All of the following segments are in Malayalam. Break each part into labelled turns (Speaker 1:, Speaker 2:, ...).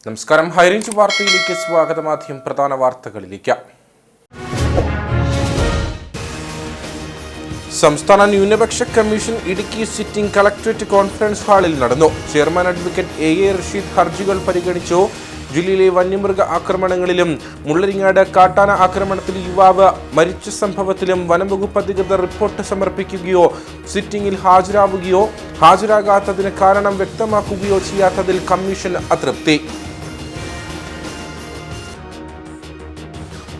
Speaker 1: നമസ്കാരം. ഹൈറേഞ്ച് വാർത്തയിലേക്ക് സ്വാഗതം. ആദ്യം പ്രധാന വാർത്തകളിലേക്ക്. സംസ്ഥാന ന്യൂനപക്ഷ commission Idukki sitting collectorate conference ഹാളിൽ നടന്നു. Chairman advocate A.A. റഷീദ് ഹർജികൾ പരിഗണിച്ചു. ജില്ലയിലെ വന്യമൃഗ ആക്രമണങ്ങളിലും മുള്ളരിങ്ങാട് കാട്ടാന ആക്രമണത്തിൽ യുവാവ് മരിച്ച സംഭവത്തിലും വനംവകുപ്പ് അധികൃതർ റിപ്പോർട്ട് സമർപ്പിക്കുകയോ സിറ്റിംഗിൽ ഹാജരാവുകയോ ഹാജരാകാത്തതിന് കാരണം വ്യക്തമാക്കുകയോ ചെയ്യാത്തതിൽ കമ്മീഷൻ അതൃപ്തി.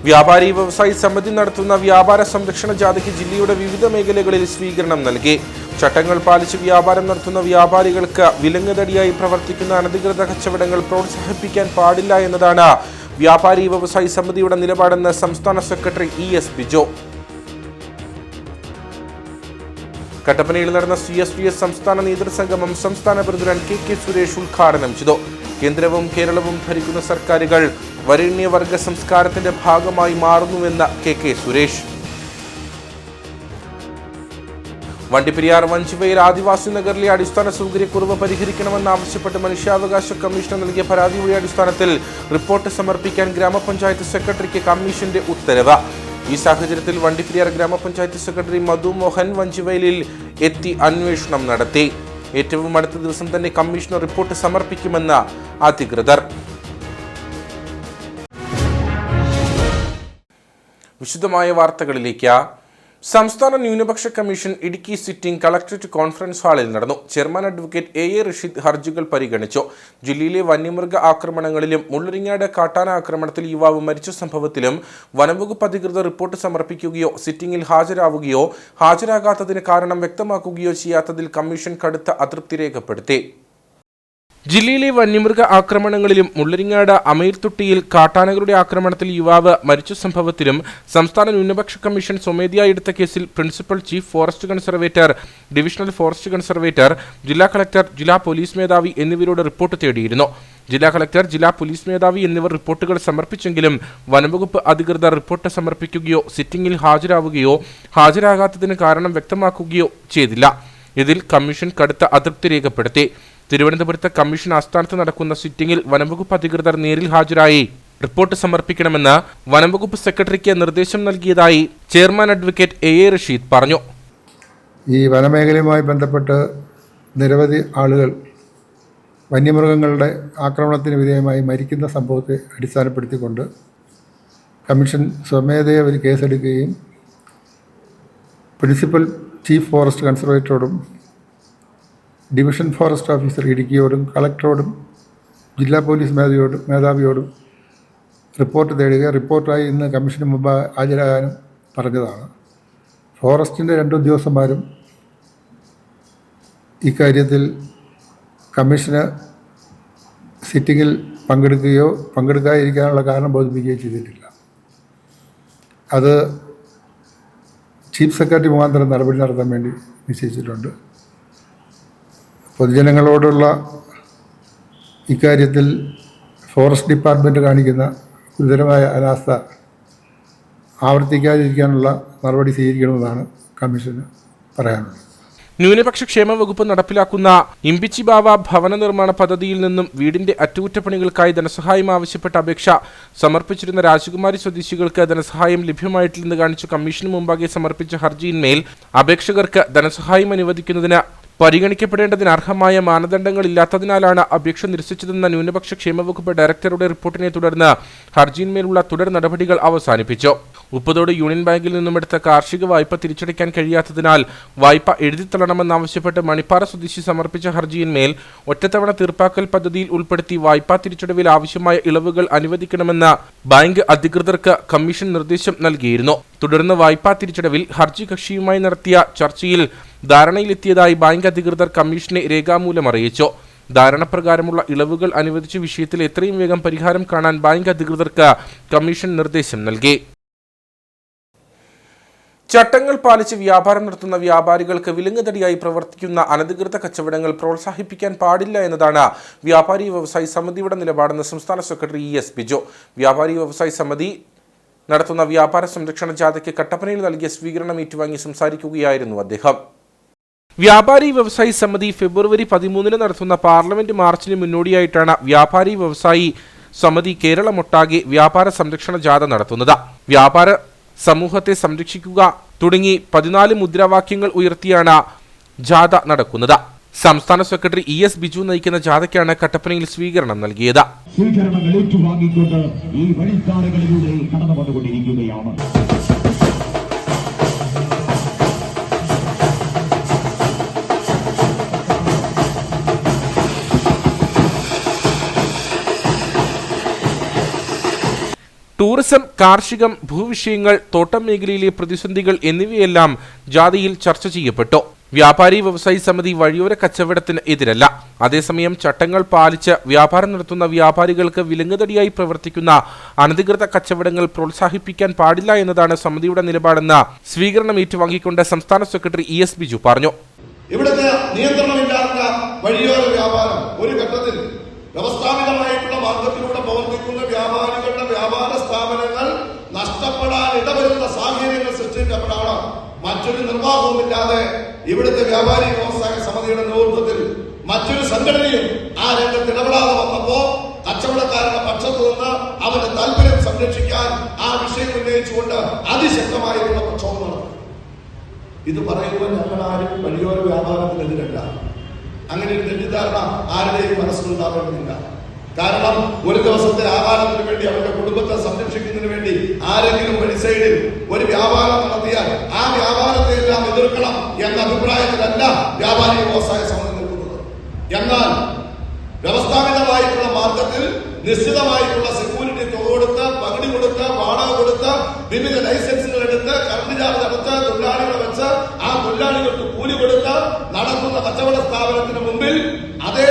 Speaker 1: വ്യാപാരി വ്യവസായി സമിതി നടത്തുന്ന വ്യാപാര സംരക്ഷണ ജാഥയ്ക്ക് ജില്ലയുടെ വിവിധ മേഖലകളിൽ സ്വീകരണം നൽകി. ചട്ടങ്ങൾ പാലിച്ച് വ്യാപാരം നടത്തുന്ന വ്യാപാരികൾക്ക് വിലങ്ങുതടിയായി പ്രവർത്തിക്കുന്ന അനധികൃത കച്ചവടങ്ങൾ പ്രോത്സാഹിപ്പിക്കാൻ പാടില്ല എന്നതാണ് വ്യാപാരി വ്യവസായി സമിതിയുടെ നിലപാടെന്ന് സംസ്ഥാന സെക്രട്ടറി E.S. ബിജോ. കട്ടപ്പനയിൽ നടന്ന CSVS സംസ്ഥാന നേതൃസംഗമം സംസ്ഥാന പ്രസിഡന്റ് K.K. സുരേഷ് ഉദ്ഘാടനം ചെയ്തു. കേന്ദ്രവും കേരളവും ഭരിക്കുന്ന സർക്കാരുകൾ വരേണ്യവർഗ സംസ്കാരത്തിന്റെ ഭാഗമായി മാറുന്നുവെന്ന K.K. സുരേഷ്. വണ്ടിപ്പെരിയാർ വഞ്ചിവയൽ ആദിവാസി നഗറിലെ അടിസ്ഥാന സൗകര്യക്കുറവ് പരിഹരിക്കണമെന്നാവശ്യപ്പെട്ട് മനുഷ്യാവകാശ കമ്മീഷന് നൽകിയ പരാതിയുടെ അടിസ്ഥാനത്തിൽ റിപ്പോർട്ട് സമർപ്പിക്കാൻ ഗ്രാമപഞ്ചായത്ത് സെക്രട്ടറിക്ക് കമ്മീഷന്റെ ഉത്തരവ്. ഈ സാഹചര്യത്തിൽ വണ്ടിപ്പെരിയാർ ഗ്രാമപഞ്ചായത്ത് സെക്രട്ടറി മധു മോഹൻ വഞ്ചിവയലിൽ എത്തി അന്വേഷണം നടത്തി. ഏറ്റവും അടുത്ത ദിവസം തന്നെ കമ്മീഷന് റിപ്പോർട്ട് സമർപ്പിക്കുമെന്ന് അധികൃതർ. വിശദമായ വാർത്തകളിലേക്ക്. സംസ്ഥാന ന്യൂനപക്ഷ commission Idukki sitting collectorate conference ഹാളിൽ നടന്നു. Chairman advocate A.A. റഷീദ് ഹർജികൾ പരിഗണിച്ചു. ജില്ലയിലെ വന്യമൃഗ ആക്രമണങ്ങളിലും മുള്ളരിങ്ങാട് കാട്ടാന ആക്രമണത്തിൽ യുവാവ് മരിച്ച സംഭവത്തിലും വനംവകുപ്പ് അധികൃതർ റിപ്പോർട്ട് സമർപ്പിക്കുകയോ സിറ്റിംഗിൽ ഹാജരാവുകയോ ഹാജരാകാത്തതിന് കാരണം വ്യക്തമാക്കുകയോ ചെയ്യാത്തതിൽ കമ്മീഷൻ കടുത്ത അതൃപ്തി രേഖപ്പെടുത്തി. ജില്ലയിലെ വന്യമൃഗ ആക്രമണങ്ങളിലും മുള്ളരിങ്ങാട് അമീർത്തുട്ടിയിൽ കാട്ടാനകളുടെ ആക്രമണത്തിൽ യുവാവ് മരിച്ച സംഭവത്തിലും സംസ്ഥാന ന്യൂനപക്ഷ കമ്മീഷൻ സ്വമേധയാ എടുത്ത കേസിൽ principal chief forest conservator, divisional forest conservator, ജില്ലാ കളക്ടർ, ജില്ലാ പോലീസ് മേധാവി എന്നിവരോട് റിപ്പോർട്ട് തേടിയിരുന്നു. ജില്ലാ കളക്ടർ, ജില്ലാ പോലീസ് മേധാവി എന്നിവർ റിപ്പോർട്ടുകൾ സമർപ്പിച്ചെങ്കിലും വനംവകുപ്പ് അധികൃതർ റിപ്പോർട്ട് സമർപ്പിക്കുകയോ സിറ്റിംഗിൽ ഹാജരാവുകയോ ഹാജരാകാത്തതിന് കാരണം വ്യക്തമാക്കുകയോ ചെയ്തില്ല. ഇതിൽ കമ്മീഷൻ കടുത്ത അതൃപ്തി രേഖപ്പെടുത്തി. തിരുവനന്തപുരത്ത് കമ്മീഷൻ ആസ്ഥാനത്ത് നടക്കുന്ന സിറ്റിംഗിൽ വനംവകുപ്പ് അധികൃതർ നേരിൽ ഹാജരായി റിപ്പോർട്ട് സമർപ്പിക്കണമെന്ന് വനംവകുപ്പ് സെക്രട്ടറിക്ക് നിർദ്ദേശം നൽകിയതായി ചെയർമാൻ അഡ്വക്കേറ്റ് A.A. റഷീദ് പറഞ്ഞു.
Speaker 2: ഈ വനമേഖലയുമായി ബന്ധപ്പെട്ട് നിരവധി ആളുകൾ വന്യമൃഗങ്ങളുടെ ആക്രമണത്തിന് വിധേയമായി മരിക്കുന്ന സംഭവത്തെ അടിസ്ഥാനപ്പെടുത്തിക്കൊണ്ട് കമ്മീഷൻ സ്വമേധയാ ഒരു കേസെടുക്കുകയും പ്രിൻസിപ്പൽ ചീഫ് ഫോറസ്റ്റ് കൺസർവേറ്ററോടും ഡിവിഷൻ ഫോറസ്റ്റ് ഓഫീസർ ഇടുക്കിയോടും കളക്ടറോടും ജില്ലാ പോലീസ് മേധാവിയോടും റിപ്പോർട്ട് തേടുക, റിപ്പോർട്ടായി ഇന്ന് കമ്മീഷന് മുമ്പ് ഹാജരാകാനും പറഞ്ഞതാണ്. ഫോറസ്റ്റിൻ്റെ 2 ഉദ്യോഗസ്ഥന്മാരും ഇക്കാര്യത്തിൽ കമ്മീഷന് സിറ്റിങ്ങിൽ പങ്കെടുക്കാതിരിക്കാനുള്ള കാരണം ബോധിപ്പിക്കുകയോ ചെയ്തിട്ടില്ല. അത് ചീഫ് സെക്രട്ടറി മുഖാന്തരം നടപടി നടത്താൻ വേണ്ടി നിശ്ചയിച്ചിട്ടുണ്ട്. പൊതുജനങ്ങളോടുള്ള ഇക്കാര്യത്തിൽ ഫോറസ്റ്റ് ഡിപ്പാർട്ട്മെൻറ്റ് കാണിക്കുന്ന ഗുരുതരമായ അനാസ്ഥ ആവർത്തിക്കാതിരിക്കാനുള്ള നടപടി സ്വീകരിക്കണമെന്നാണ് കമ്മീഷന് പറയാനുള്ളത്.
Speaker 1: ന്യൂനപക്ഷ ക്ഷേമ വകുപ്പ് നടപ്പിലാക്കുന്ന ഇമ്പിച്ചിബാവ ഭവന നിർമ്മാണ പദ്ധതിയിൽ നിന്നും വീടിന്റെ അറ്റകുറ്റപ്പണികൾക്കായി ധനസഹായം ആവശ്യപ്പെട്ട അപേക്ഷ സമർപ്പിച്ചിരുന്ന രാജകുമാരി സ്വദേശികൾക്ക് ധനസഹായം ലഭ്യമായിട്ടില്ലെന്ന് കാണിച്ചു കമ്മീഷന് മുമ്പാകെ സമർപ്പിച്ച ഹർജിയിന്മേൽ അപേക്ഷകർക്ക് ധനസഹായം അനുവദിക്കുന്നതിന് പരിഗണിക്കപ്പെടേണ്ടതിന് അർഹമായ മാനദണ്ഡങ്ങളില്ലാത്തതിനാലാണ് അപേക്ഷ നിരസിച്ചതെന്ന ന്യൂനപക്ഷ ക്ഷേമവകുപ്പ് ഡയറക്ടറുടെ റിപ്പോർട്ടിനെ തുടർന്ന് ഹർജിയിന്മേലുള്ള തുടർ നടപടികൾ അവസാനിപ്പിച്ചു. ഉപ്പതോട് യൂണിയൻ ബാങ്കിൽ നിന്നുമെടുത്ത കാർഷിക വായ്പ തിരിച്ചടയ്ക്കാൻ കഴിയാത്തതിനാൽ വായ്പ എഴുതിത്തള്ളണമെന്നാവശ്യപ്പെട്ട് മണിപ്പാറ സ്വദേശി സമർപ്പിച്ച ഹർജിയിന്മേൽ ഒറ്റത്തവണ തീർപ്പാക്കൽ പദ്ധതിയിൽ ഉൾപ്പെടുത്തി വായ്പാ തിരിച്ചടവിൽ ആവശ്യമായ ഇളവുകൾ അനുവദിക്കണമെന്ന് ബാങ്ക് അധികൃതർക്ക് കമ്മീഷൻ നിർദ്ദേശം നൽകിയിരുന്നു. തുടർന്ന് വായ്പാ തിരിച്ചടവിൽ ഹർജി കക്ഷിയുമായി നടത്തിയ ചർച്ചയിൽ ധാരണയിലെത്തിയതായി ബാങ്ക് അധികൃതർ കമ്മീഷനെ രേഖാമൂലം അറിയിച്ചു. ധാരണപ്രകാരമുള്ള ഇളവുകൾ അനുവദിച്ച വിഷയത്തിൽ എത്രയും വേഗം പരിഹാരം കാണാൻ ബാങ്ക് അധികൃതർക്ക് കമ്മീഷൻ നിർദ്ദേശം നൽകി. ചട്ടങ്ങൾ പാലിച്ച് വ്യാപാരം നടത്തുന്ന വ്യാപാരികൾക്ക് വിലങ്ങുതടിയായി പ്രവർത്തിക്കുന്ന അനധികൃത കച്ചവടങ്ങൾ പ്രോത്സാഹിപ്പിക്കാൻ പാടില്ല എന്നതാണ് വ്യാപാരി വ്യവസായി സമിതിയുടെ നിലപാടെന്ന് സംസ്ഥാന സെക്രട്ടറി E.S. ബിജോ. വ്യാപാരി വ്യവസായി സമിതി നടത്തുന്ന വ്യാപാര സംരക്ഷണ ജാഥയ്ക്ക് കട്ടപ്പനയിൽ നൽകിയ സ്വീകരണം ഏറ്റുവാങ്ങി സംസാരിക്കുകയായിരുന്നു അദ്ദേഹം. വ്യാപാരി വ്യവസായി സമിതി ഫെബ്രുവരി 13 നടത്തുന്ന പാർലമെന്റ് മാർച്ചിന് മുന്നോടിയായിട്ടാണ് വ്യാപാരി വ്യവസായി സമിതി കേരളമൊട്ടാകെ വ്യാപാര സംരക്ഷണ ജാഥ നടത്തുന്നത്. വ്യാപാര സമൂഹത്തെ സംരക്ഷിക്കുക തുടങ്ങി 14 മുദ്രാവാക്യങ്ങൾ ഉയർത്തിയാണ് ജാഥ നടക്കുന്നത്. സംസ്ഥാന സെക്രട്ടറി ES ബിജു നയിക്കുന്ന ജാഥയ്ക്കാണ് കട്ടപ്പനയിൽ സ്വീകരണം നൽകിയത്.
Speaker 3: സ്വീകരണം ഏറ്റുവാങ്ങിക്കൊണ്ട് ഈ വഴിത്താരകളിലൂടെ കടന്നു വന്നുകൊണ്ടിരിക്കുകയാണ്.
Speaker 1: ടൂറിസം, കാർഷികം, ഭൂവിഷയങ്ങൾ, തോട്ടം മേഖലയിലെ പ്രതിസന്ധികൾ എന്നിവയെല്ലാം ജാഥയിൽ ചർച്ച ചെയ്യപ്പെട്ടു. വ്യാപാരി വ്യവസായി സമിതി വഴിയോര കച്ചവടത്തിന് എതിരല്ല. അതേസമയം ചട്ടങ്ങൾ പാലിച്ച് വ്യാപാരം നടത്തുന്ന വ്യാപാരികൾക്ക് വിലങ്ങുതടിയായി പ്രവർത്തിക്കുന്ന അനധികൃത കച്ചവടങ്ങൾ പ്രോത്സാഹിപ്പിക്കാൻ പാടില്ല എന്നതാണ് സമിതിയുടെ നിലപാടെന്ന് സ്വീകരണം ഏറ്റുവാങ്ങിക്കൊണ്ട് സംസ്ഥാന സെക്രട്ടറി ES ബിജു പറഞ്ഞു.
Speaker 4: ഇവിടുത്തെ നിയന്ത്രണമില്ലാത്ത വഴിയോര വ്യാപാരം ഒരു ഘട്ടത്തിൽ വ്യവസ്ഥാപിതമായിട്ടുള്ള മാർഗത്തിലൂടെ പ്രവർത്തിക്കുന്ന വ്യാപാരികളുടെ വ്യാപാര സ്ഥാപനങ്ങൾ നഷ്ടപ്പെടാൻ ഇടവരുന്ന സാഹചര്യങ്ങൾ സൃഷ്ടിക്കപ്പെടാണ് മറ്റൊരു നിർവാഹവുമില്ലാതെ ഇവിടുത്തെ വ്യാപാരി വ്യവസായ സമിതിയുടെ നേതൃത്വത്തിൽ മറ്റൊരു സംഘടനയും ആ രംഗത്ത് ഇടപെടാതെ വന്നപ്പോ കച്ചവടക്കാരുടെ പക്ഷത്തു നിന്ന് അവരുടെ താല്പര്യം സംരക്ഷിക്കാൻ ആ വിഷയം ഉന്നയിച്ചുകൊണ്ട് അതിശക്തമായിട്ടുള്ള പ്രക്ഷോഭം നടത്തി. ഇത് പറയുമ്പോൾ ഞങ്ങൾ ആരും വഴിയോര വ്യാപാരത്തിനെതിരല്ല. അങ്ങനെ ഒരു തെറ്റിദ്ധാരണ ആരുടെയും മനസ്സിലുണ്ടാവേണ്ടതില്ല. കാരണം ഒരു ദിവസത്തെ ആഹാരത്തിന് വേണ്ടി അവരുടെ കുടുംബത്തെ സംരക്ഷിക്കുന്നതിന് വേണ്ടി ആരെങ്കിലും വഴി സൈഡിൽ ഒരു വ്യാപാരം നടത്തിയാൽ ആ വ്യാപാരത്തെ എല്ലാം എതിർക്കണം എന്ന അഭിപ്രായത്തിലല്ല വ്യാപാരി വ്യവസായ സമിതി നിൽക്കുന്നത്. എന്നാൽ വ്യവസ്ഥാപിതമായിട്ടുള്ള മാർഗത്തിൽ നിശ്ചിതമായിട്ടുള്ള സെക്യൂരിറ്റി തുക കൊടുത്ത്, പകുതി കൊടുത്ത്, വാടക കൊടുത്ത്, വിവിധ ലൈസൻസുകൾ എടുത്ത്, കറണ്ട് ചാർജ് അടച്ച്, തൊഴിലാളികളെ വെച്ച് ആ തൊഴിലാളികൾക്ക് കൂലി കൊടുത്ത് നടത്തുന്ന കച്ചവട സ്ഥാപനത്തിന് മുമ്പിൽ അതേ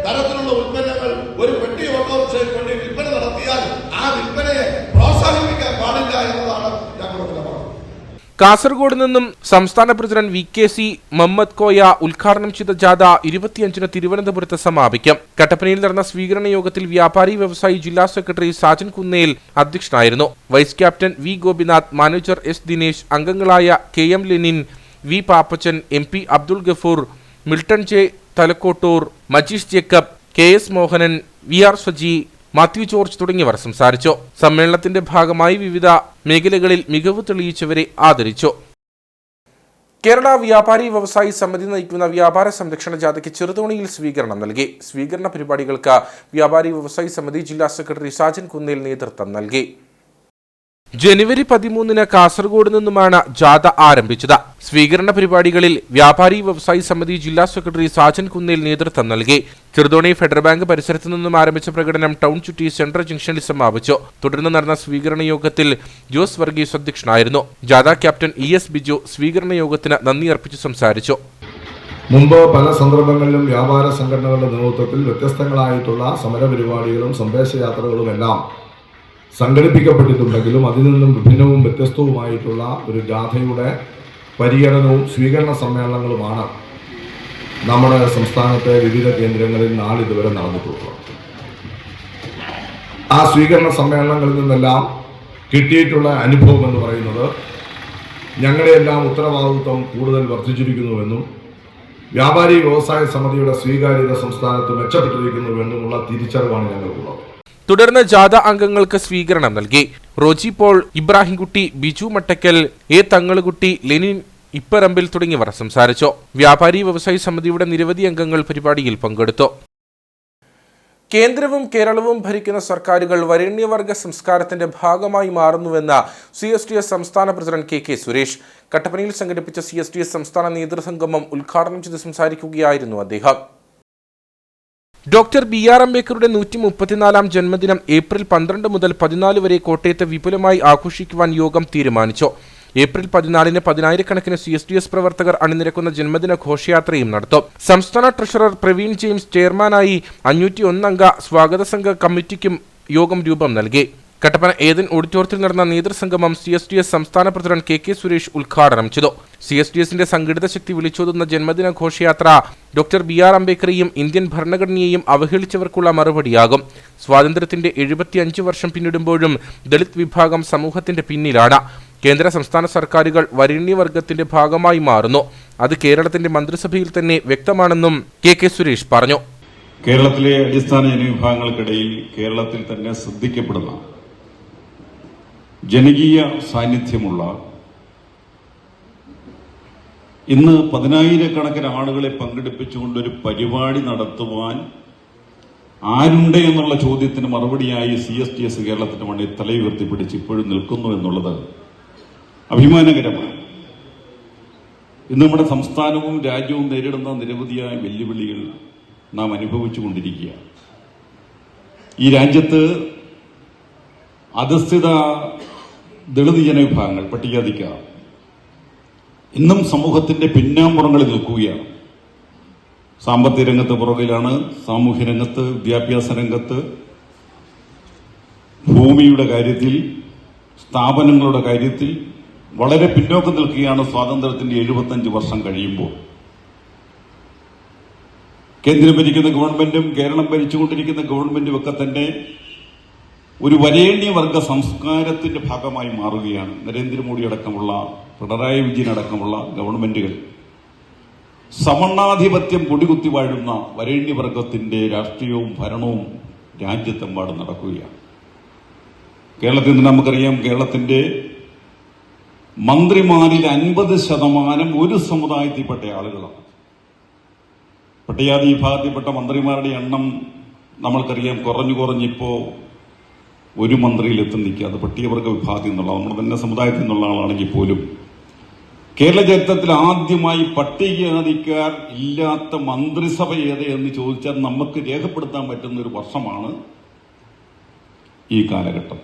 Speaker 4: തരത്തിലുള്ള ഉൽപ്പന്നങ്ങൾ ഒരു പെട്ടി ഓട്ടോറിക്ഷയിൽ കൊണ്ട് വിൽപ്പന നടത്തിയാൽ ആ വിൽപ്പനയെ പ്രോത്സാഹിപ്പിക്കാൻ പാടില്ല എന്നതാണ് ഞങ്ങളുടെ നിലപാട്.
Speaker 1: കാസർഗോഡ് നിന്നും സംസ്ഥാന പ്രസിഡന്റ് VKC മുഹമ്മദ് കോയ ഉദ്ഘാടനം ചെയ്ത ജാഥ 25-ന് തിരുവനന്തപുരത്ത് സമാപിക്കും. കട്ടപ്പനയിൽ നടന്ന സ്വീകരണ യോഗത്തിൽ വ്യാപാരി വ്യവസായി ജില്ലാ സെക്രട്ടറി സാജൻ കുന്നേൽ അധ്യക്ഷനായിരുന്നു. Vice captain V Gopinath, manager S Dinesh, അംഗങ്ങളായ KM Lenin, V Pappachan, MP Abdul Gafoor, Milton J Thalakottoor, Majeesh Jacob, KS Mohanan, VR Saji, Mathew George തുടങ്ങിയവർ സംസാരിച്ചു. സമ്മേളനത്തിന്റെ ഭാഗമായി വിവിധ മേഖലകളിൽ മികവ് തെളിയിച്ചവരെ ആദരിച്ചു. കേരള വ്യാപാരി വ്യവസായി സമിതി നയിക്കുന്ന വ്യാപാര സംരക്ഷണ ജാഥയ്ക്ക് ചെറുതോണിയിൽ സ്വീകരണം നൽകി. സ്വീകരണ പരിപാടികൾക്ക് വ്യാപാരി വ്യവസായി സമിതി ജില്ലാ സെക്രട്ടറി സാജൻ കുന്നേൽ നേതൃത്വം നൽകി. ജനുവരി 13-ന് കാസർഗോഡ് നിന്നുമാണ് ജാഥ ആരംഭിച്ചത്. സ്വീകരണ പരിപാടികളിൽ വ്യാപാരി വ്യവസായി സമിതി ജില്ലാ സെക്രട്ടറി സാജൻ കുന്നേൽ നേതൃത്വം നൽകി. ചെറുതോണി ഫെഡറൽ ബാങ്ക് പരിസരത്തു നിന്നും ആരംഭിച്ച പ്രകടനം ടൗൺ ചുറ്റി സെൻട്രൽ ജംഗ്ഷനിൽ സമാപിച്ചു. തുടർന്ന് നടന്ന സ്വീകരണ യോഗത്തിൽ ജോസ് വർഗീസ് അധ്യക്ഷനായിരുന്നു. ജാഥ ക്യാപ്റ്റൻ ES ബിജു സ്വീകരണ യോഗത്തിന് നന്ദി അർപ്പിച്ച് സംസാരിച്ചു.
Speaker 5: മുമ്പ് പല സന്ദർഭങ്ങളിലും വ്യാപാര സംഘടനകളുടെ നേതൃത്വത്തിൽ വ്യത്യസ്തങ്ങളായിട്ടുള്ള സമരപരിപാടികളും സന്ദേശയാത്രകളുമെല്ലാം സംഘടിപ്പിക്കപ്പെട്ടിട്ടുണ്ടെങ്കിലും അതിൽ നിന്നും വിഭിന്നവും വ്യത്യസ്തവുമായിട്ടുള്ള ഒരു ജാഥയുടെ പര്യടനവും സ്വീകരണ സമ്മേളനങ്ങളുമാണ് നമ്മുടെ സംസ്ഥാനത്തെ വിവിധ കേന്ദ്രങ്ങളിൽ നാളിതുവരെ നടന്നിട്ടുള്ളത്. ആ സ്വീകരണ സമ്മേളനങ്ങളിൽ നിന്നെല്ലാം കിട്ടിയിട്ടുള്ള അനുഭവം എന്ന് പറയുന്നത് ഞങ്ങളുടെയെല്ലാം ഉത്തരവാദിത്വം കൂടുതൽ വർദ്ധിച്ചിരിക്കുന്നുവെന്നും വ്യാപാരി വ്യവസായ സമിതിയുടെ സ്വീകാര്യത സംസ്ഥാനത്ത് മെച്ചപ്പെട്ടിരിക്കുന്നുവെന്നുമുള്ള തിരിച്ചറിവാണ് ഞങ്ങൾക്കുള്ളത്.
Speaker 1: തുടർന്ന് ജാഥ അംഗങ്ങൾക്ക് സ്വീകരണം നൽകി. റോജി പോൾ, ഇബ്രാഹിംകുട്ടി, ബിജു മട്ടക്കൽ, A തങ്ങളുകുട്ടി, ലെനിൻ ഇപ്പറമ്പിൽ തുടങ്ങിയവർ സംസാരിച്ചു. വ്യാപാരി വ്യവസായി സമിതിയുടെ നിരവധി അംഗങ്ങൾ പരിപാടിയിൽ പങ്കെടുത്തു. കേന്ദ്രവും കേരളവും ഭരിക്കുന്ന സർക്കാരുകൾ വരേണ്യവർഗ സംസ്കാരത്തിന്റെ ഭാഗമായി മാറുന്നുവെന്ന് CSTS സംസ്ഥാന പ്രസിഡന്റ് KK സുരേഷ്. കട്ടപ്പനയിൽ സംഘടിപ്പിച്ച CSTS സംസ്ഥാന നേതൃസംഗമം ഉദ്ഘാടനം ചെയ്ത് സംസാരിക്കുകയായിരുന്നു അദ്ദേഹം. ഡോക്ടർ BR അംബേദ്കറുടെ 134-ാം ജന്മദിനം ഏപ്രിൽ 12 മുതൽ 14 വരെ കോട്ടയത്ത് വിപുലമായി ആഘോഷിക്കുവാൻ യോഗം തീരുമാനിച്ചു. ഏപ്രിൽ 14-ന് 10,000-കണക്കിന് CSTS പ്രവർത്തകർ അണിനിരക്കുന്ന ജന്മദിന ഘോഷയാത്രയും നടത്തും. സംസ്ഥാന ട്രഷറർ പ്രവീൺ ജെയിംസ് ചെയർമാനായി 501 അംഗ സ്വാഗത സംഘ കമ്മിറ്റിക്കും യോഗം രൂപം നൽകി. കട്ടപ്പന ഏതൻ ഓഡിറ്റോറിയത്തിൽ നടന്ന നേതൃസംഗമം CSTS സംസ്ഥാന പ്രസിഡന്റ് KK സുരേഷ് ഉദ്ഘാടനം ചെയ്തു. CSTSന്റെ സംഘടിത ശക്തി വിളിച്ചോതുന്ന ജന്മദിന ഘോഷയാത്ര ഡോക്ടർ BR അംബേദ്കറെയും ഇന്ത്യൻ ഭരണഘടനയെയും അവഹേളിച്ചവർക്കുള്ള മറുപടിയാകും. സ്വാതന്ത്ര്യത്തിന്റെ 75 വർഷം പിന്നിടുമ്പോഴും ദളിത് വിഭാഗം സമൂഹത്തിന്റെ പിന്നിലാണ്. കേന്ദ്ര സംസ്ഥാന സർക്കാരുകൾ വരേണ്യവർഗത്തിന്റെ ഭാഗമായി മാറുന്നു. അത് കേരളത്തിന്റെ മന്ത്രിസഭയിൽ തന്നെ വ്യക്തമാണെന്നും കെ സുരേഷ് പറഞ്ഞു.
Speaker 6: കേരളത്തിലെ അടിസ്ഥാന ജനവിഭാഗങ്ങൾക്കിടയിൽ കേരളത്തിൽ തന്നെ ശ്രദ്ധിക്കപ്പെടുന്ന ജനകീയ സാന്നിധ്യമുള്ള ഇന്ന് 10,000-കണക്കിന് ആളുകളെ പങ്കെടുപ്പിച്ചുകൊണ്ടൊരു പരിപാടി നടത്തുവാൻ ആരുണ്ട് എന്നുള്ള ചോദ്യത്തിന് മറുപടിയായി CSTS കേരളത്തിന്റെ മണ്ണിൽ തലയുയർത്തിപ്പിടിച്ച് ഇപ്പോഴും നിൽക്കുന്നു എന്നുള്ളത് അഭിമാനകരമാണ്. ഇന്ന് നമ്മുടെ സംസ്ഥാനവും രാജ്യവും നേരിടുന്ന നിരവധിയായ വെല്ലുവിളികൾ നാം അനുഭവിച്ചുകൊണ്ടിരിക്കുകയാണ്. ഈ രാജ്യത്ത് അധസ്ഥിത ദളിത് ജനവിഭാഗങ്ങൾ, പട്ടികജാതിക്കാർ ഇന്നും സമൂഹത്തിന്റെ പിന്നാമ്പുറങ്ങളിൽ നിൽക്കുകയാണ്. സാമ്പത്തിക രംഗത്ത് പുറകിലാണ്, സാമൂഹ്യ രംഗത്ത്, വിദ്യാഭ്യാസ രംഗത്ത്, ഭൂമിയുടെ കാര്യത്തിൽ, സ്ഥാപനങ്ങളുടെ കാര്യത്തിൽ വളരെ പിന്നോക്കം നിൽക്കുകയാണ്. സ്വാതന്ത്ര്യത്തിന്റെ 75 വർഷം കഴിയുമ്പോൾ കേന്ദ്രം ഭരിക്കുന്ന ഗവൺമെന്റും കേരളം ഭരിച്ചുകൊണ്ടിരിക്കുന്ന ഗവൺമെന്റും ഒക്കെ തന്നെ ഒരു വരേണ്യവർഗ സംസ്കാരത്തിന്റെ ഭാഗമായി മാറുകയാണ്. നരേന്ദ്രമോദി അടക്കമുള്ള, പിണറായി വിജയൻ അടക്കമുള്ള ഗവൺമെന്റുകൾ സമണ്ണാധിപത്യം കൊടികുത്തി വാഴുന്ന വരേണ്യവർഗത്തിന്റെ രാഷ്ട്രീയവും ഭരണവും രാജ്യത്തെമ്പാടും നടക്കുകയാണ്. കേരളത്തിൽ നിന്ന് നമുക്കറിയാം, കേരളത്തിന്റെ മന്ത്രിമാരിൽ 50% ഒരു സമുദായത്തിൽപ്പെട്ട ആളുകളാണ്. പട്ടികജാതി വിഭാഗത്തിൽപ്പെട്ട മന്ത്രിമാരുടെ എണ്ണം നമ്മൾക്കറിയാം കുറഞ്ഞിപ്പോ ഒരു മന്ത്രിയിൽ എത്തുന്നിക്കുക. അത് പട്ടികവർഗ വിഭാഗത്തിൽ നിന്നുള്ള, നമ്മുടെ തന്നെ സമുദായത്തിൽ നിന്നുള്ള ആളാണെങ്കിൽ പോലും കേരള ചരിത്രത്തിൽ ആദ്യമായി പട്ടികജാതിക്കാർ ഇല്ലാത്ത മന്ത്രിസഭ ഏത് എന്ന് ചോദിച്ചാൽ നമുക്ക് രേഖപ്പെടുത്താൻ പറ്റുന്ന ഒരു വർഷമാണ് ഈ കാലഘട്ടം.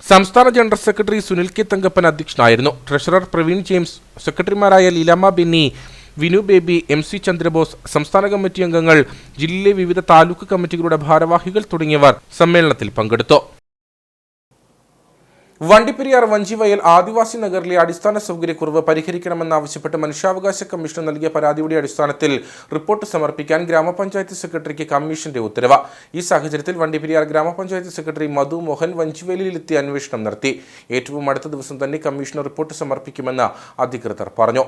Speaker 1: സംസ്ഥാന general secretary Sunil K Thankappan അധ്യക്ഷനായിരുന്നു. ട്രഷറർ പ്രവീൺ ജെയിംസ്, സെക്രട്ടറിമാരായ ലീലാമ്മ ബെന്നി, വിനു ബേബി, MC ചന്ദ്രബോസ്, സംസ്ഥാന കമ്മിറ്റി അംഗങ്ങൾ, ജില്ലയിലെ വിവിധ താലൂക്ക് കമ്മിറ്റികളുടെ ഭാരവാഹികൾ തുടങ്ങിയവർ സമ്മേളനത്തിൽ പങ്കെടുത്തു. വണ്ടിപ്പെരിയാർ വഞ്ചിവയൽ ആദിവാസി നഗറിലെ അടിസ്ഥാന സൗകര്യക്കുറവ് പരിഹരിക്കണമെന്നാവശ്യപ്പെട്ട് മനുഷ്യാവകാശ കമ്മീഷൻ നൽകിയ പരാതിയുടെ അടിസ്ഥാനത്തിൽ റിപ്പോർട്ട് സമർപ്പിക്കാൻ ഗ്രാമപഞ്ചായത്ത് സെക്രട്ടറിക്ക് കമ്മീഷന്റെ ഉത്തരവ്. ഈ സാഹചര്യത്തിൽ വണ്ടിപ്പെരിയാർ ഗ്രാമപഞ്ചായത്ത് സെക്രട്ടറി മധു മോഹൻ വഞ്ചിവയലിലെത്തി അന്വേഷണം നടത്തി. ഏറ്റവും അടുത്ത ദിവസം തന്നെ കമ്മീഷന് റിപ്പോർട്ട് സമർപ്പിക്കുമെന്ന് അധികൃതർ പറഞ്ഞു.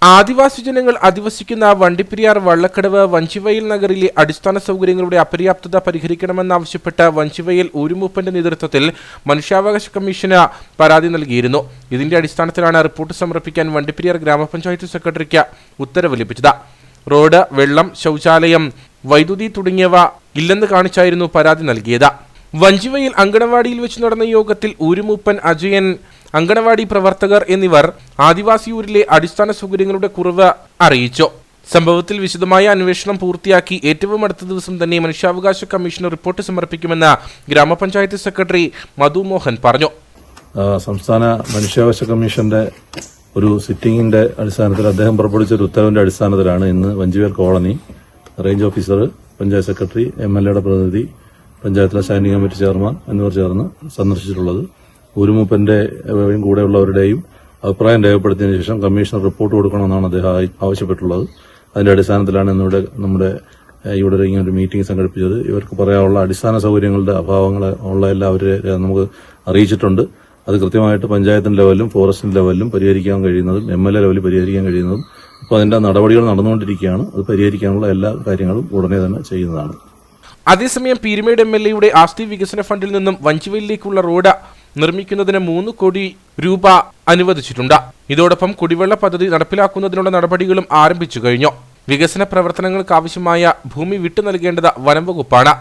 Speaker 1: ആദിവാസി ജനങ്ങൾ അധിവസിക്കുന്ന വണ്ടിപ്പെരിയാർ വള്ളക്കടവ് വഞ്ചിവയൽ നഗറിലെ അടിസ്ഥാന സൗകര്യങ്ങളുടെ അപര്യാപ്തത പരിഹരിക്കണമെന്നാവശ്യപ്പെട്ട് വഞ്ചിവയൽ ഊരുമൂപ്പന്റെ നേതൃത്വത്തിൽ മനുഷ്യാവകാശ കമ്മീഷന് പരാതി നൽകിയിരുന്നു. ഇതിന്റെ അടിസ്ഥാനത്തിലാണ് റിപ്പോർട്ട് സമർപ്പിക്കാൻ വണ്ടിപ്പെരിയാർ ഗ്രാമപഞ്ചായത്ത് സെക്രട്ടറിക്ക് ഉത്തരവ് ലഭിച്ചത്. റോഡ്, വെള്ളം, ശൗചാലയം, വൈദ്യുതി തുടങ്ങിയവ ഇല്ലെന്ന് കാണിച്ചായിരുന്നു പരാതി നൽകിയത്. വഞ്ചിവയൽ അങ്കണവാടിയിൽ വെച്ച് നടന്ന യോഗത്തിൽ ഊരുമൂപ്പൻ, അജയൻ, അങ്കണവാടി പ്രവർത്തകർ എന്നിവർ ആദിവാസിയൂരിലെ അടിസ്ഥാന സൗകര്യങ്ങളുടെ കുറവ് അറിയിച്ചു. സംഭവത്തിൽ വിശദമായ അന്വേഷണം പൂർത്തിയാക്കി ഏറ്റവും അടുത്ത ദിവസം തന്നെ മനുഷ്യാവകാശ കമ്മീഷന് റിപ്പോർട്ട് സമർപ്പിക്കുമെന്ന് ഗ്രാമപഞ്ചായത്ത് സെക്രട്ടറി മധു മോഹൻ പറഞ്ഞു.
Speaker 7: സംസ്ഥാന മനുഷ്യാവകാശ കമ്മീഷന്റെ ഒരു സിറ്റിംഗിന്റെ അടിസ്ഥാനത്തിൽ അദ്ദേഹം പുറപ്പെടുവിച്ച ഒരു ഉത്തരവിന്റെ അടിസ്ഥാനത്തിലാണ് ഇന്ന് Vanchivayal colony range officer, panchayat secretary, MLA പ്രതിനിധി, പഞ്ചായത്തിലെ സ്റ്റാൻഡിംഗ് കമ്മിറ്റി ചെയർമാൻ എന്നിവർ ചേർന്ന് സന്ദർശിച്ചിട്ടുള്ളത്. ഊരുമൂപ്പന്റെ കൂടെയുള്ളവരുടെയും അഭിപ്രായം രേഖപ്പെടുത്തിയതിനു ശേഷം കമ്മീഷണർ റിപ്പോർട്ട് കൊടുക്കണമെന്നാണ് അദ്ദേഹം ആവശ്യപ്പെട്ടുള്ളത്. അതിന്റെ അടിസ്ഥാനത്തിലാണ് ഇന്നിവിടെ ഇവിടെ ഇങ്ങനെ ഒരു മീറ്റിംഗ് സംഘടിപ്പിച്ചത്. ഇവർക്ക് പറയാനുള്ള അടിസ്ഥാന സൗകര്യങ്ങളുടെ അഭാവങ്ങൾ ഉള്ള എല്ലാവരും നമുക്ക് അറിയിച്ചിട്ടുണ്ട്. അത് കൃത്യമായിട്ട് പഞ്ചായത്തിന്റെ ലെവലിലും ഫോറസ്റ്റിന്റെ ലെവലിലും പരിഹരിക്കാൻ കഴിയുന്നതും MLA ലെവലിൽ പരിഹരിക്കാൻ കഴിയുന്നതും ഇപ്പോൾ അതിന്റെ നടപടികൾ നടന്നുകൊണ്ടിരിക്കുകയാണ്. അത് പരിഹരിക്കാനുള്ള എല്ലാ കാര്യങ്ങളും ഉടനെ തന്നെ ചെയ്യുന്നതാണ്.
Speaker 1: അതേസമയം പീരുമേട് MLA-യുടെ ആസ്തി വികസന ഫണ്ടിൽ നിന്നും വഞ്ചിവയലിലേക്കുള്ള റോഡ് നിർമ്മിക്കുന്നതിന് 3 കോടി രൂപ അനുവദിച്ചിട്ടുണ്ട്. ഇതോടൊപ്പം കുടിവെള്ള പദ്ധതി നടപ്പിലാക്കുന്നതിനുള്ള നടപടികളും ആരംഭിച്ചു കഴിഞ്ഞു. വികസന പ്രവർത്തനങ്ങൾക്കാവശ്യമായ ഭൂമി വിട്ടു നൽകേണ്ടത് വനംവകുപ്പാണ്.